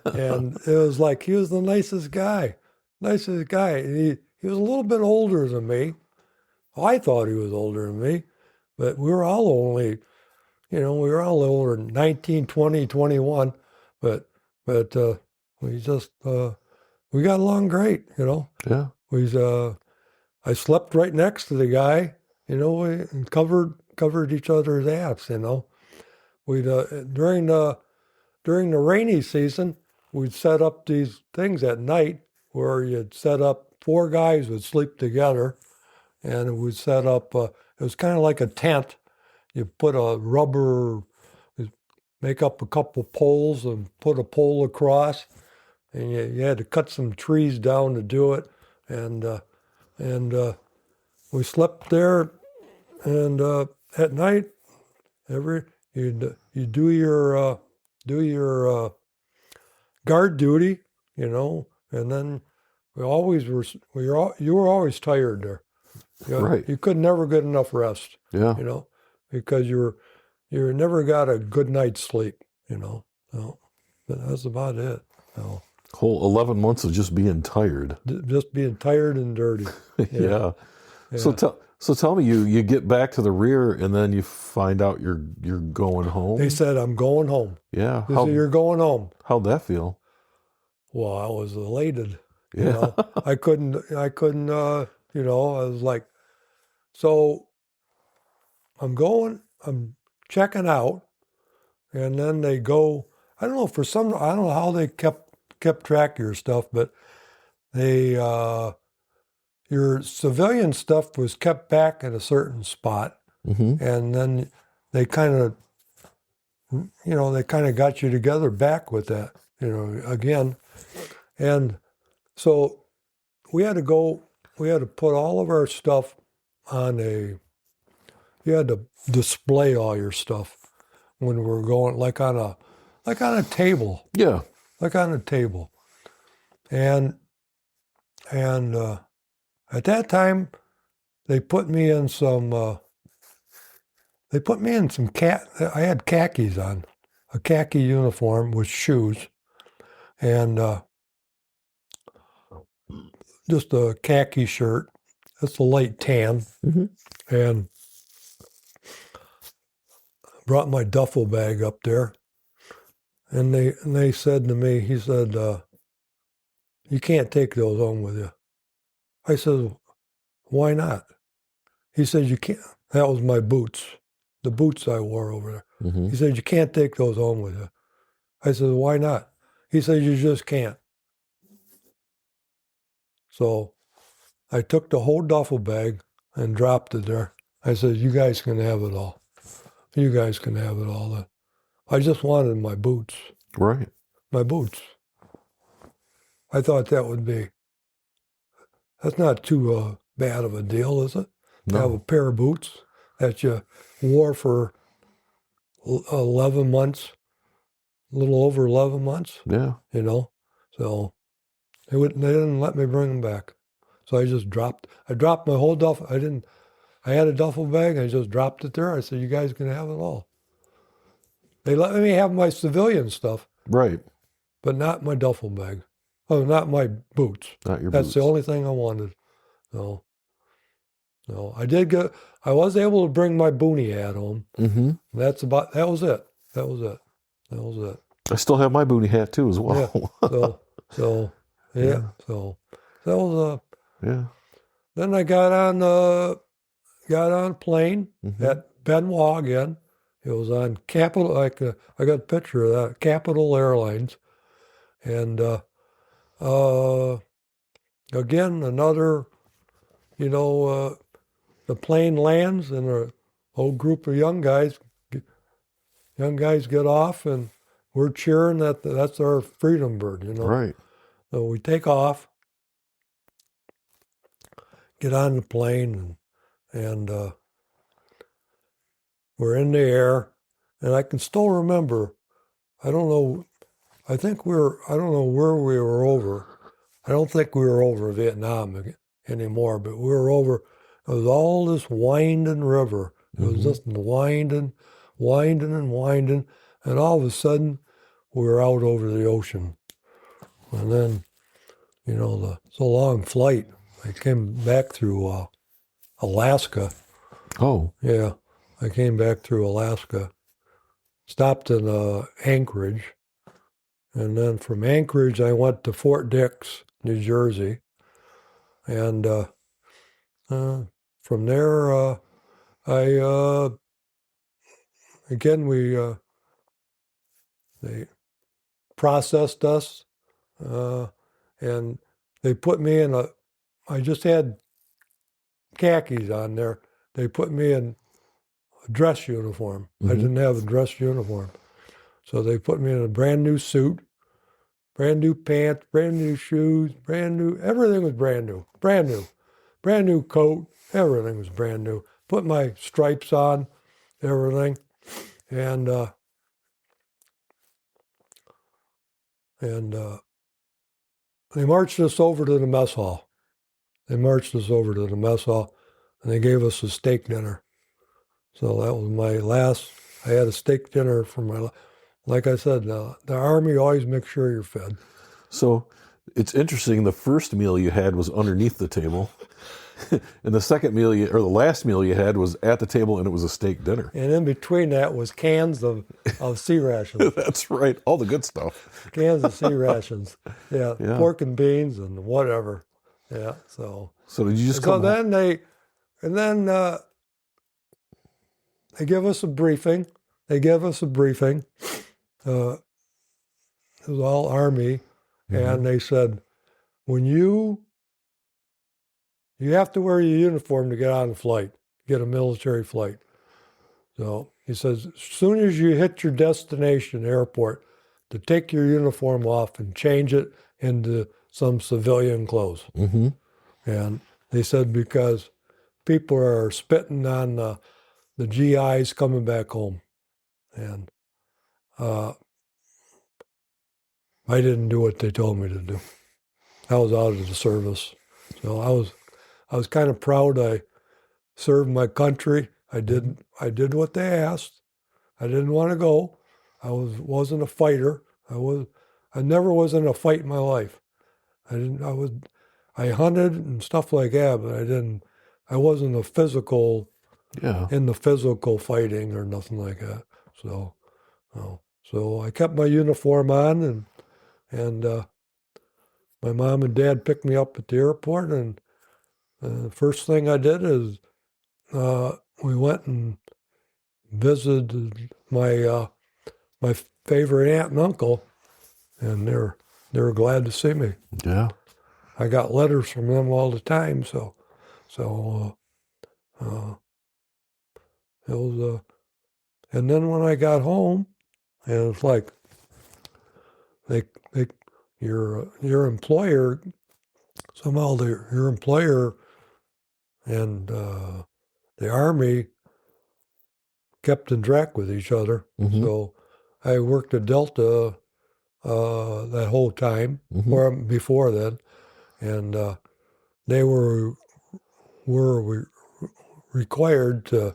And it was like, he was the nicest guy. And he was a little bit older than me. I thought he was older than me, but we were all only, we were all over 19, 20, 21, but we just, we got along great, Yeah. I slept right next to the guy, and covered each other's ass, We'd, during the rainy season, we'd set up these things at night where you'd set up 4 guys would sleep together, and we'd set up, it was kind of like a tent. You put make up a couple poles and put a pole across, and you had to cut some trees down to do it, and we slept there, and at night, you do your guard duty, and then you were always tired there. Right. You could never get enough rest. Yeah. Because you never got a good night's sleep, you know. So, but that's about it. So, Whole 11 months of just being tired. just being tired and dirty. Yeah. Yeah. So tell me, you get back to the rear and then you find out you're going home. They said, I'm going home. Yeah. They said, you're going home. How'd that feel? Well, I was elated. Yeah. You know, I couldn't, you know, I was like, so I'm checking out, and then they go, I don't know how they kept track of your stuff, but they, your civilian stuff was kept back at a certain spot, Mm-hmm. and then they kind of got you together back with that, you know, again. And so we had to put all of our stuff you had to display all your stuff when we were going, like on a table. Yeah. Like on a table. And at that time, they put me in some I had khakis on, a khaki uniform with shoes, and just a khaki shirt. It's a light tan, Mm-hmm. and brought my duffel bag up there, and they said to me, he said, you can't take those home with you. I said, why not? He said, you can't. That was my boots, the boots I wore over there. Mm-hmm. He said, you can't take those home with you. I said, why not? He said, you just can't. So I took the whole duffel bag and dropped it there. I said, you guys can have it all. You guys can have it all. I just wanted my boots. Right. My boots. I thought that's not too bad of a deal, is it? To have a pair of boots that you wore for 11 months, a little over 11 months, Yeah. you know? So they didn't let me bring them back. So I dropped my whole duffel. I had a duffel bag, I just dropped it there. I said, you guys can have it all. They let me have my civilian stuff, Right. but not my duffel bag. Oh, not my boots. Not your That's boots. the only thing I wanted. So I was able to bring my boonie hat home. Mm-hmm. That was it. That was it. I still have my boonie hat too as well. Yeah. So Yeah. So that was Yeah. then I got on a plane Mm-hmm. at Bien Hoa again. It was on Capital. I got a picture of that, Capital Airlines, and again another, you know, the plane lands and a whole group of young guys get off, and we're cheering that's our freedom bird, you know. Right. So we take off, get on the plane, and we're in the air, and I can still remember. I don't know. I don't know where we were over. I don't think we were over Vietnam anymore, but we were over. It was all this winding river. It was just winding, and winding, and all of a sudden, we were out over the ocean. And then, you know, it's a long flight. I came back through Alaska. Oh. Yeah, I came back through Alaska. Stopped in Anchorage. And then from Anchorage, I went to Fort Dix, New Jersey. And from there, they processed us, and they put me in I just had khakis on there. They put me in a dress uniform. Mm-hmm. I didn't have a dress uniform. So they put me in a brand new suit, brand new pants, brand new shoes, everything was brand new coat, everything was brand new. Put my stripes on, everything, and they marched us over to the mess hall. And they gave us a steak dinner. So that was my last I had a steak dinner for like I said, the Army always makes sure you're fed. So it's interesting. The first meal you had was underneath the table. And the second meal or the last meal you had was at the table, and it was a steak dinner. And in between that was cans of sea rations. That's right. All the good stuff. Cans of sea rations. Yeah, Yeah. pork and beans and whatever. Yeah, so So did you just so come home? then they give us a briefing. It was all Army, and they said, when you have to wear your uniform to get on a flight, get a military flight. So he says, as soon as you hit your destination airport, to take your uniform off and change it into some civilian clothes. Mm-hmm. And they said because people are spitting on the GIs coming back home. And I didn't do what they told me to do. I was out of the service. So I was kind of proud I served my country. I did what they asked. I didn't want to go. I wasn't a fighter. I never was in a fight in my life. I hunted and stuff like that, but I wasn't in the physical fighting or nothing like that. So I kept my uniform on, and my mom and dad picked me up at the airport, and the first thing I did is we went and visited my favorite aunt and uncle, and they were glad to see me. Yeah. I got letters from them all the time, so it was. And then when I got home, and it's like your employer somehow your employer and the Army kept in track with each other. Mm-hmm. So I worked at Delta that whole time, Mm-hmm. or before then, and they were required to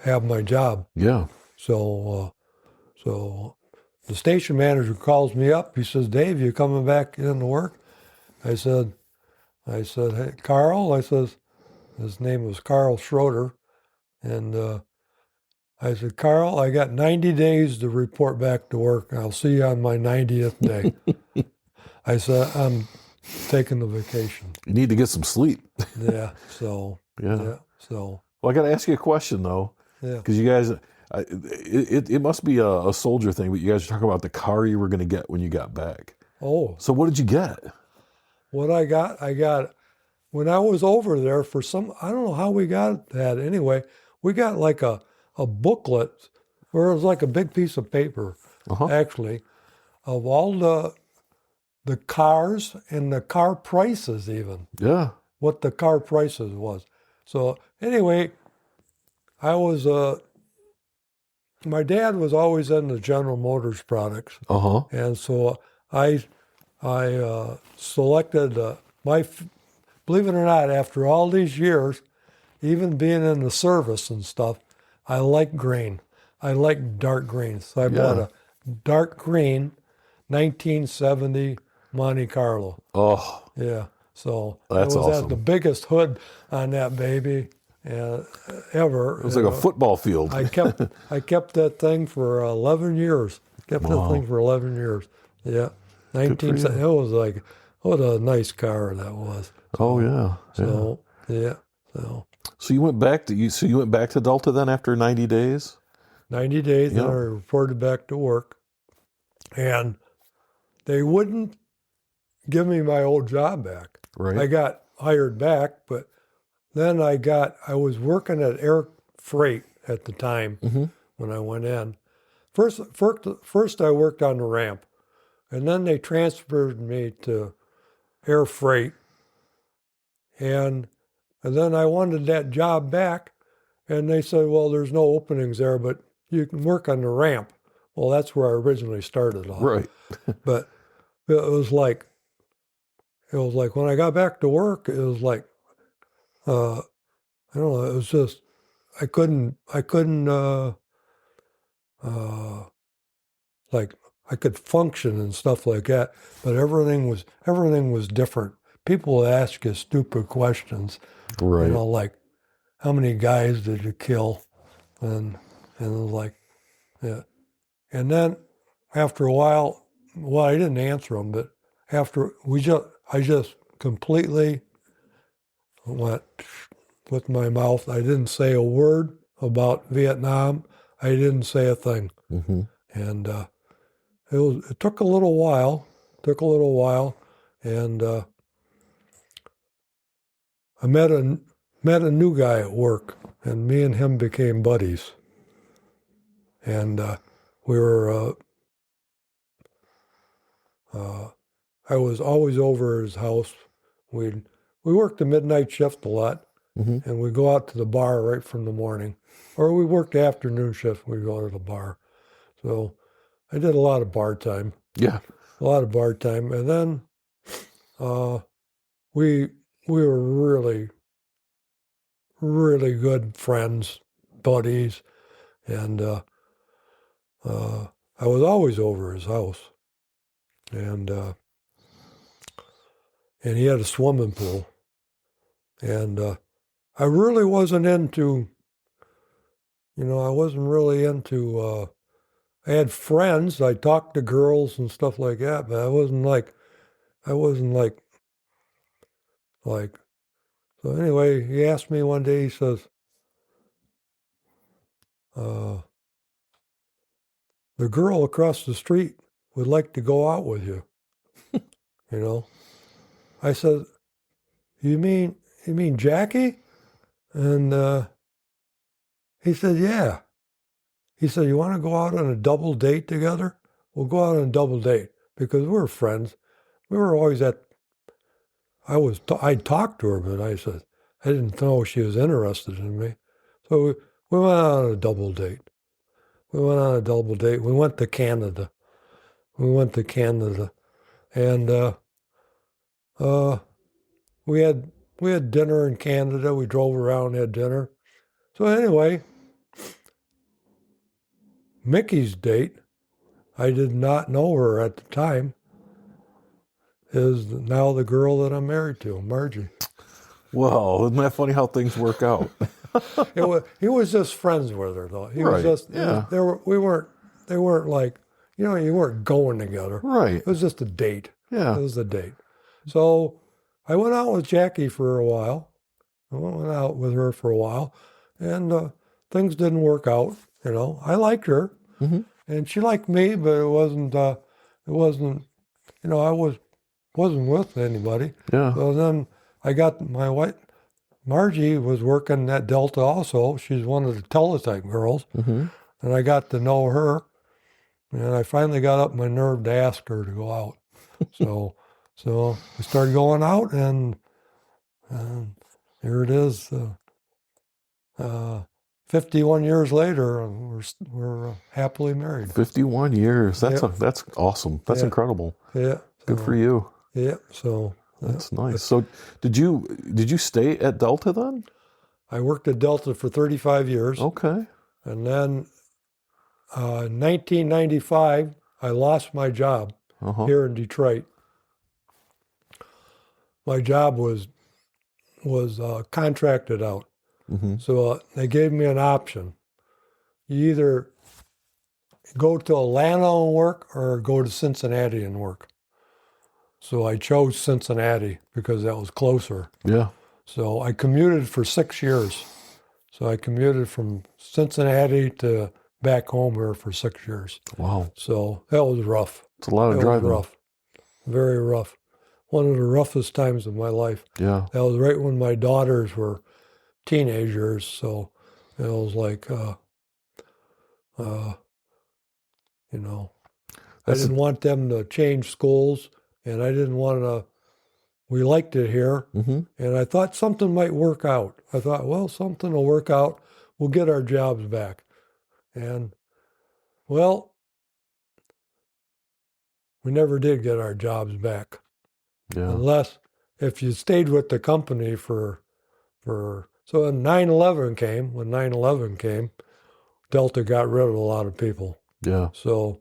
have my job. Yeah. So the station manager calls me up. He says, "Dave, you coming back in to work?" I said, "Hey, Carl," I says, his name was Carl Schroeder, and I said, "Carl, I got 90 days to report back to work. I'll see you on my 90th day." I said, "I'm taking the vacation." You need to get some sleep. Yeah, so, Yeah. so, Well, I got to ask you a question, though, yeah. because you guys, it must be a soldier thing, but you guys are talking about the car you were going to get when you got back. Oh, So what did you get? what I got, when I was over there I don't know how we got that anyway, we got like a booklet where it was like a big piece of paper, actually, of all the cars and the car prices even, Yeah. what the car prices was. So anyway, my dad was always in the General Motors products. Uh-huh. And so I selected believe it or not, after all these years, even being in the service and stuff, I like green. I like dark greens. So I bought a dark green 1970 Monte Carlo. Oh, Yeah. So That's it was awesome. at the biggest hood on that baby ever. it was like a football field. I kept that thing for 11 years. Kept that thing for 11 years. Yeah. 19. It was like, what a nice car that was. Oh yeah. So yeah. So you went back to Delta then after 90 days? 90 days, Yeah. then I reported back to work, and they wouldn't give me my old job back. Right. I got hired back, but then I was working at Air Freight at the time when I went in. First I worked on the ramp, and then they transferred me to Air Freight, and then I wanted that job back, and they said, well, there's no openings there, but you can work on the ramp. Well, that's where I originally started off. Right. But it was like when I got back to work, it was like, I don't know, it was just, I couldn't like I could function and stuff like that, but everything was different. People would ask you stupid questions, Right. like how many guys did you kill, and it was like, yeah. And then after a while, well, I didn't answer them, but after I just completely went with my mouth. I didn't say a word about Vietnam. I didn't say a thing, Mm-hmm. and it took a little while. And I met a new guy at work, and me and him became buddies. And we were. I was always over at his house. We worked the midnight shift a lot, Mm-hmm. and we'd go out to the bar right from the morning, or we worked the afternoon shift. We'd go to the bar. So I did a lot of bar time. Yeah. And then we were really, really good friends, buddies, and I was always over his house, and he had a swimming pool, and I really wasn't into, I wasn't really into. I had friends. I talked to girls and stuff like that, but I wasn't like. So anyway, he asked me one day. He says, "The girl across the street would like to go out with you." I said, "You mean Jackie?" And he said, "Yeah." He said, "You want to go out on a double date together? We'll go out on a double date because we're friends. We were always I talked to her, but I said, I didn't know she was interested in me. So we went out on a double date. We went to Canada. And we had dinner in Canada. We drove around, had dinner. So anyway, Mickey's date, I did not know her at the time, is now the girl that I'm married to, Margie. Well, isn't that funny how things work out? He was just friends with her, though. They weren't like, you weren't going together. Right. It was just a date. Yeah. It was a date. So I went out with Jackie for a while. I went out with her for a while, and things didn't work out. I liked her, Mm-hmm. and she liked me, but it wasn't. I wasn't with anybody. Yeah. So then I got my wife. Margie was working at Delta also. She's one of the teletype girls, Mm-hmm. and I got to know her. And I finally got up my nerve to ask her to go out. So we started going out, and here it is. 51 years later, and we're happily married. 51 years. That's Yeah. that's awesome. That's Yeah. incredible. Yeah. Good for you. Yeah. So That's nice. So did you stay at Delta then? I worked at Delta for 35 years. Okay. And then in 1995, I lost my job Uh-huh. here in Detroit. My job was contracted out. Mm-hmm. So they gave me an option. You either go to Atlanta and work or go to Cincinnati and work. So I chose Cincinnati because that was closer. Yeah. So I commuted for 6 years. So I commuted from Cincinnati to back home here for 6 years. Wow. So that was rough. It's a lot of That driving. was rough. Very rough. One of the roughest times of my life. Yeah. That was right when my daughters were teenagers. So it was like, I didn't want them to change schools, and I didn't want to. We liked it here, Mm-hmm. and I thought something might work out. I thought, well, something will work out. We'll get our jobs back. And, well, we never did get our jobs back. Yeah. Unless if you stayed with the company for So when 9/11 came, Delta got rid of a lot of people. Yeah. So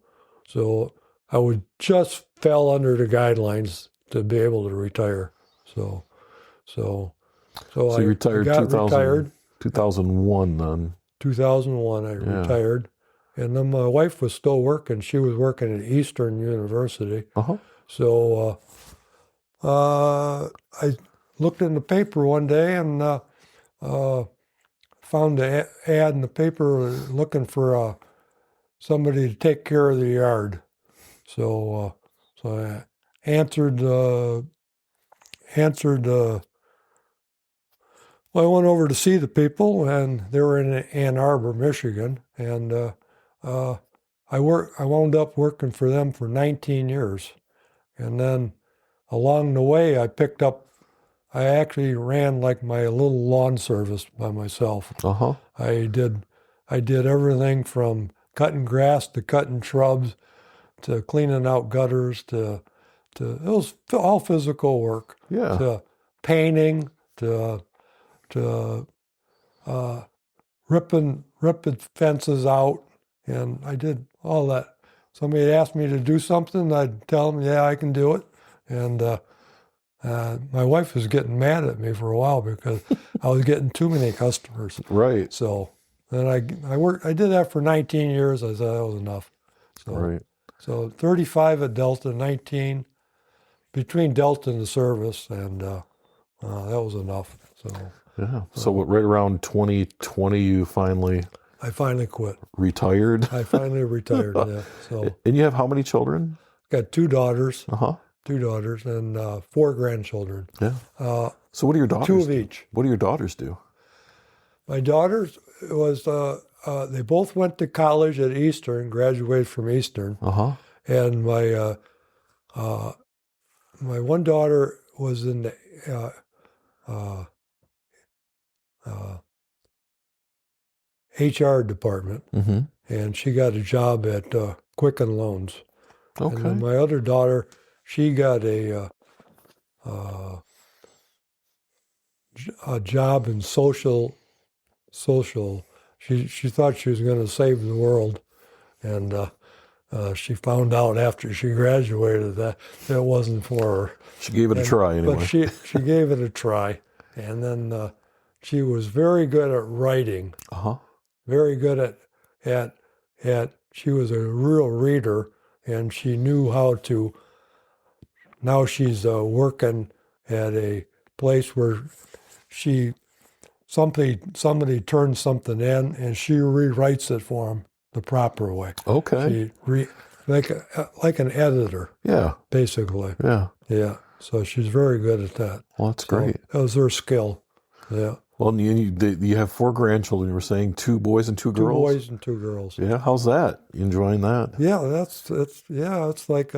I would just fell under the guidelines to be able to retire. So So I you retired got 2000, retired. 2001 then. 2001, I retired. And then my wife was still working. She was working at Eastern University. Uh-huh. So I looked in the paper one day and found an ad in the paper looking for somebody to take care of the yard. So I answered. Well, I went over to see the people, and they were in Ann Arbor, Michigan, and I wound up working for them for 19 years, and then along the way, I actually ran like my little lawn service by myself. Uh-huh. I did everything from cutting grass to cutting shrubs to cleaning out gutters to it was all physical work. Yeah. To painting to ripping fences out, and I did all that. Somebody asked me to do something, I'd tell them, yeah, I can do it. And my wife was getting mad at me for a while because I was getting too many customers. Right. So then I did that for 19 years. I said that was enough. So, Right. So 35 at Delta, 19 between Delta and the service, and that was enough. So Yeah. So right around 2020, I finally quit. retired? I finally retired. Yeah. So And you have how many children? got two daughters, Uh-huh. and 4 grandchildren. Yeah. So what do your daughters 2 of do? each. What do your daughters do? My daughters was they both went to college at Eastern, graduated from Eastern, Uh-huh. and my one daughter was in the HR department, Mm-hmm. and she got a job at Quicken Loans. Okay. And then my other daughter, she got a job in social. She thought she was going to save the world, and she found out after she graduated that it wasn't for her. She gave it a try anyway. But she gave it a try, and then she was very good at writing. Uh-huh. Very good at she was a real reader, and she knew how to. Now she's working at a place where somebody turns something in, and she rewrites it for them the proper way. Okay. Like an editor, Yeah. basically. Yeah. Yeah. So she's very good at that. Well, that's So great. that was her skill. Yeah. Well, and you have 4 grandchildren. You were saying 2 boys and 2 2 girls? boys and 2 girls. Yeah. How's that? You enjoying that? Yeah, it's like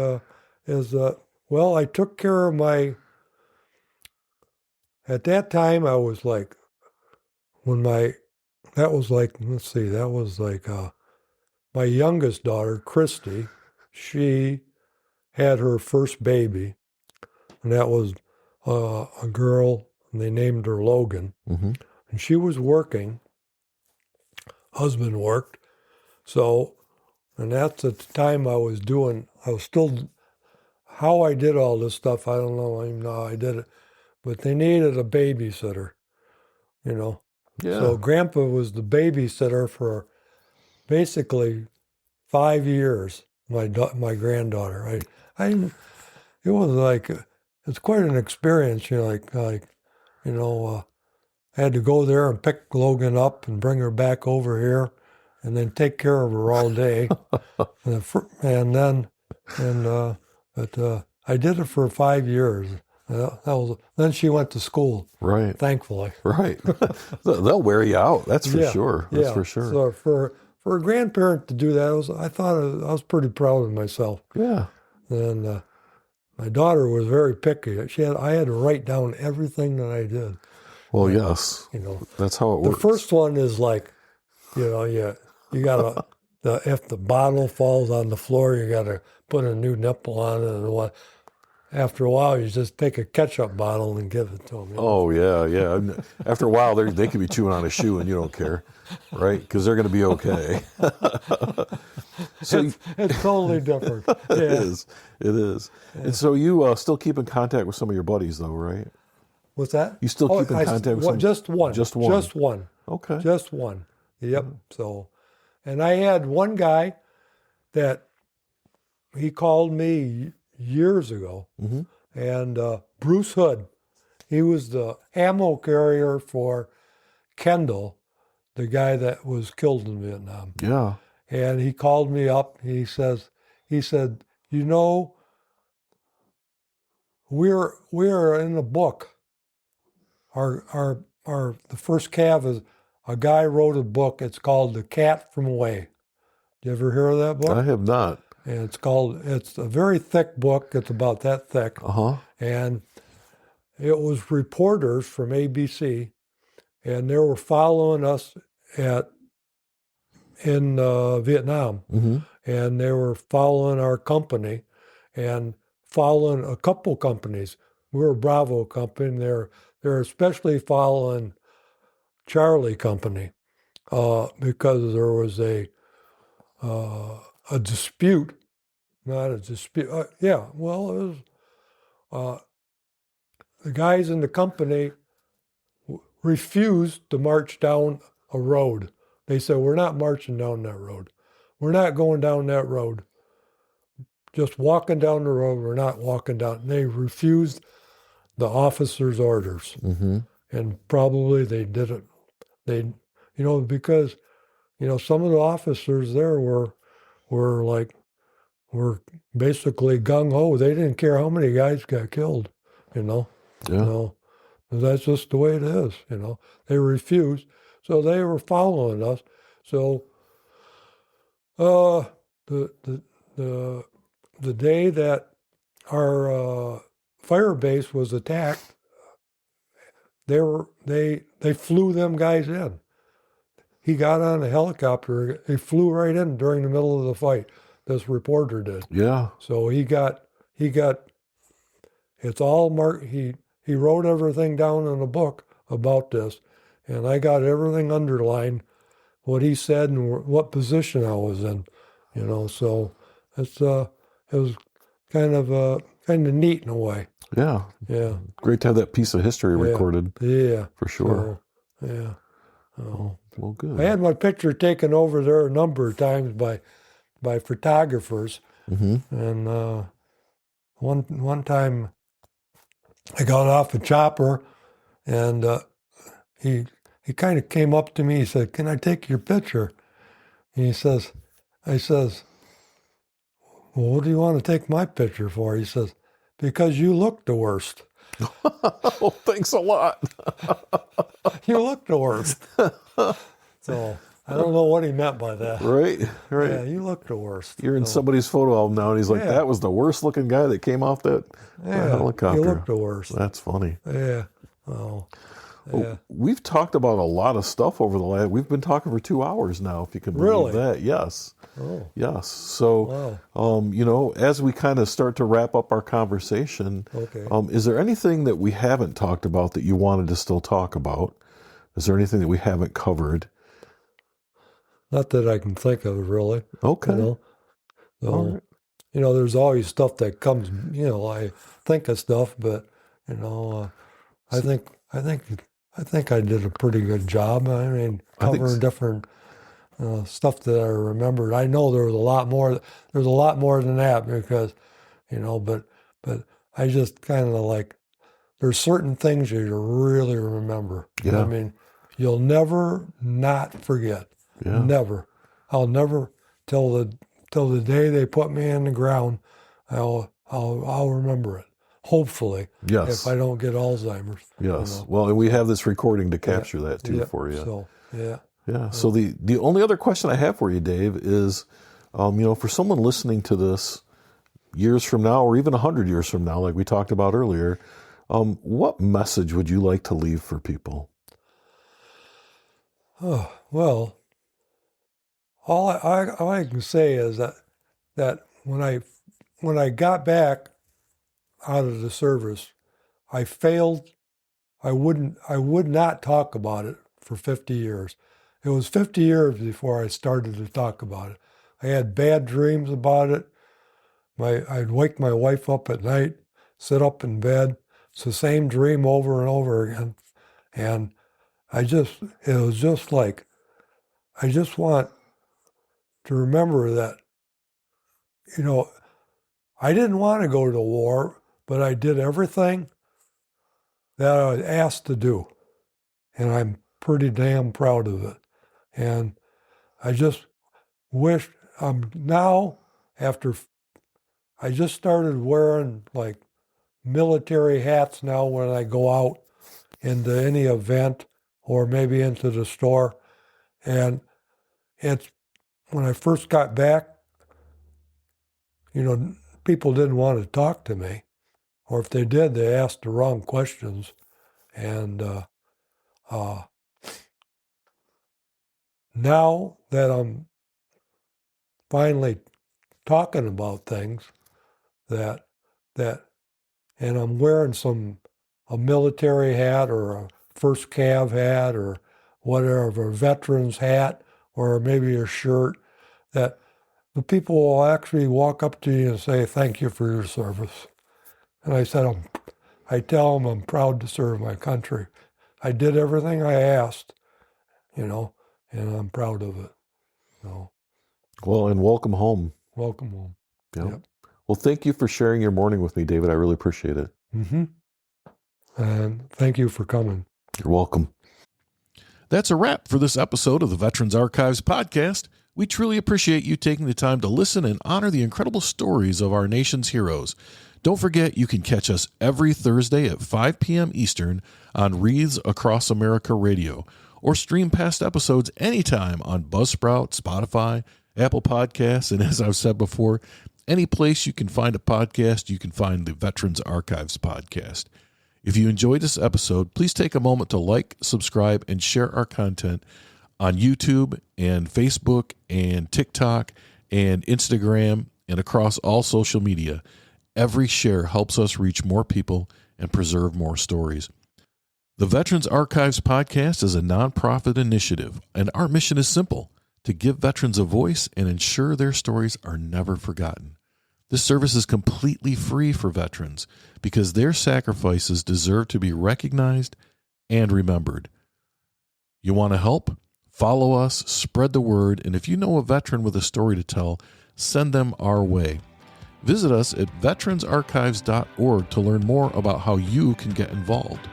well, I took care of at that time I was like that was like my youngest daughter, Christy, she had her first baby, and that was a girl, and they named her Logan. Mm-hmm. And she was working, husband worked, and that's at the time I was still, how I did all this stuff, I don't know even how I did it, but they needed a babysitter, Yeah. So Grandpa was the babysitter for basically 5 years, my granddaughter. It was like, it's quite an experience, I had to go there and pick Logan up and bring her back over here, and then take care of her all day. But I did it for 5 years. Then she went to school. Right. Thankfully. Right. They'll wear you out. That's for sure. That's yeah. for sure. So for a grandparent to do that, I thought I was pretty proud of myself. Yeah. And my daughter was very picky. I had to write down everything that I did. Well, yes. That's how it The works. first one is like, you gotta if the bottle falls on the floor, you gotta put a new nipple on it and what. after a while, you just take a ketchup bottle and give it to them. Oh, yeah. And after a while, they could be chewing on a shoe and you don't care, right? Because they're going to be okay. So it's totally different. It is. It is. Yeah. And so you still keep in contact with some of your buddies, though, right? What's that? You still keep in contact with some? Just one. Just one. Just one. Okay. Just one. Yep. So, and I had one guy that he called me years ago, and Bruce Hood. He was the ammo carrier for Kendall, the guy that was killed in Vietnam. Yeah. And he called me up. He said, you know, we're in a book. The First Cav is a guy wrote a book. It's called The Cat from Away. Did you ever hear of that book? I have not. And it's a very thick book. It's about that thick. And it was reporters from ABC, and they were following us in Vietnam. And they were following our company and following a couple companies. We were a Bravo company. They're especially following Charlie Company because there was a dispute, not a dispute. It was the guys in the company refused to march down a road. They said, we're not marching down that road. We're not going down that road. Just walking down the road, we're not walking down. And they refused the officers' orders. And probably they did it. Because, some of the officers there were basically gung-ho. They didn't care how many guys got killed, Yeah. That's just the way it is, They refused. So they were following us. So the day that our firebase was attacked, they flew them guys in. He got on a helicopter. He flew right in during the middle of the fight. This reporter did. Yeah. So he got. It's all marked. He wrote everything down in a book about this, and I got everything underlined, what he said and what position I was in. So it was kind of neat in a way. Yeah. Yeah. Great to have that piece of history recorded. Yeah. For sure. So, yeah. Well, good. I had my picture taken over there a number of times by photographers. And one time I got off a chopper, and he kind of came up to me. He said, "Can I take your picture?" And I says, "Well, what do you want to take my picture for?" He says, "Because you look the worst." Oh, thanks a lot. You look the worst. So I don't know what he meant by that. Right. Yeah, you look the worst. You're in somebody's photo album now, and he's like, that was the worst looking guy that came off that helicopter. You look the worst. That's funny. Yeah. Oh. Yeah. Well, we've talked about a lot of stuff over the last. We've been talking for 2 hours now, if you can believe that. Yes. Oh. Yes. So, as we kind of start to wrap up our conversation, is there anything that we haven't talked about that you wanted to still talk about? Is there anything that we haven't covered? Not that I can think of, really. Okay. So, there's always stuff that comes. I think of stuff, but I think I did a pretty good job. I mean, covering different stuff that I remembered. I know there was a lot more. There's a lot more than that because, but I just kind of there's certain things you really remember. Yeah. I mean, you'll never not forget. Yeah. Never. I'll never till the day they put me in the ground. I'll remember it. Hopefully. Yes. If I don't get Alzheimer's. Yes. Well, and we have this recording to capture that too for you. So yeah. Yeah. So the only other question I have for you, Dave, is, for someone listening to this years from now, or even 100 years from now, like we talked about earlier, what message would you like to leave for people? Oh, well, all I can say is that when I got back, out of the service, I failed. I would not talk about it for 50 years. It was 50 years before I started to talk about it. I had bad dreams about it. I'd wake my wife up at night, sit up in bed. It's the same dream over and over again. And it was just like, I just want to remember that, I didn't want to go to war, but I did everything that I was asked to do. And I'm pretty damn proud of it. And I just wish now, I just started wearing like military hats now when I go out into any event or maybe into the store. And it's when I first got back, people didn't want to talk to me. Or if they did, they asked the wrong questions. And now that I'm finally talking about things and I'm wearing a military hat or a First Cav hat or whatever, a veteran's hat or maybe a shirt, that the people will actually walk up to you and say, "Thank you for your service." And I tell them I'm proud to serve my country. I did everything I asked, and I'm proud of it. Well, and welcome home. Welcome home. Yep. Well, thank you for sharing your morning with me, David. I really appreciate it. Mm-hmm. And thank you for coming. You're welcome. That's a wrap for this episode of the Veterans Archives podcast. We truly appreciate you taking the time to listen and honor the incredible stories of our nation's heroes. Don't forget, you can catch us every Thursday at 5 p.m. Eastern on Wreaths Across America Radio, or stream past episodes anytime on Buzzsprout, Spotify, Apple Podcasts, and as I've said before, any place you can find a podcast, you can find the Veterans Archives podcast. If you enjoyed this episode, please take a moment to like, subscribe, and share our content on YouTube and Facebook and TikTok and Instagram and across all social media. Every share helps us reach more people and preserve more stories. The Veterans Archives podcast is a nonprofit initiative, and our mission is simple: to give veterans a voice and ensure their stories are never forgotten. This service is completely free for veterans because their sacrifices deserve to be recognized and remembered. You want to help? Follow us, spread the word, and if you know a veteran with a story to tell, send them our way. Visit us at veteransarchives.org to learn more about how you can get involved.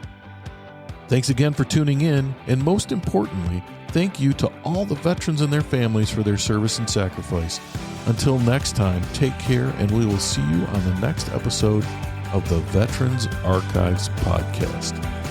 Thanks again for tuning in, and most importantly, thank you to all the veterans and their families for their service and sacrifice. Until next time, take care, and we will see you on the next episode of the Veterans Archives podcast.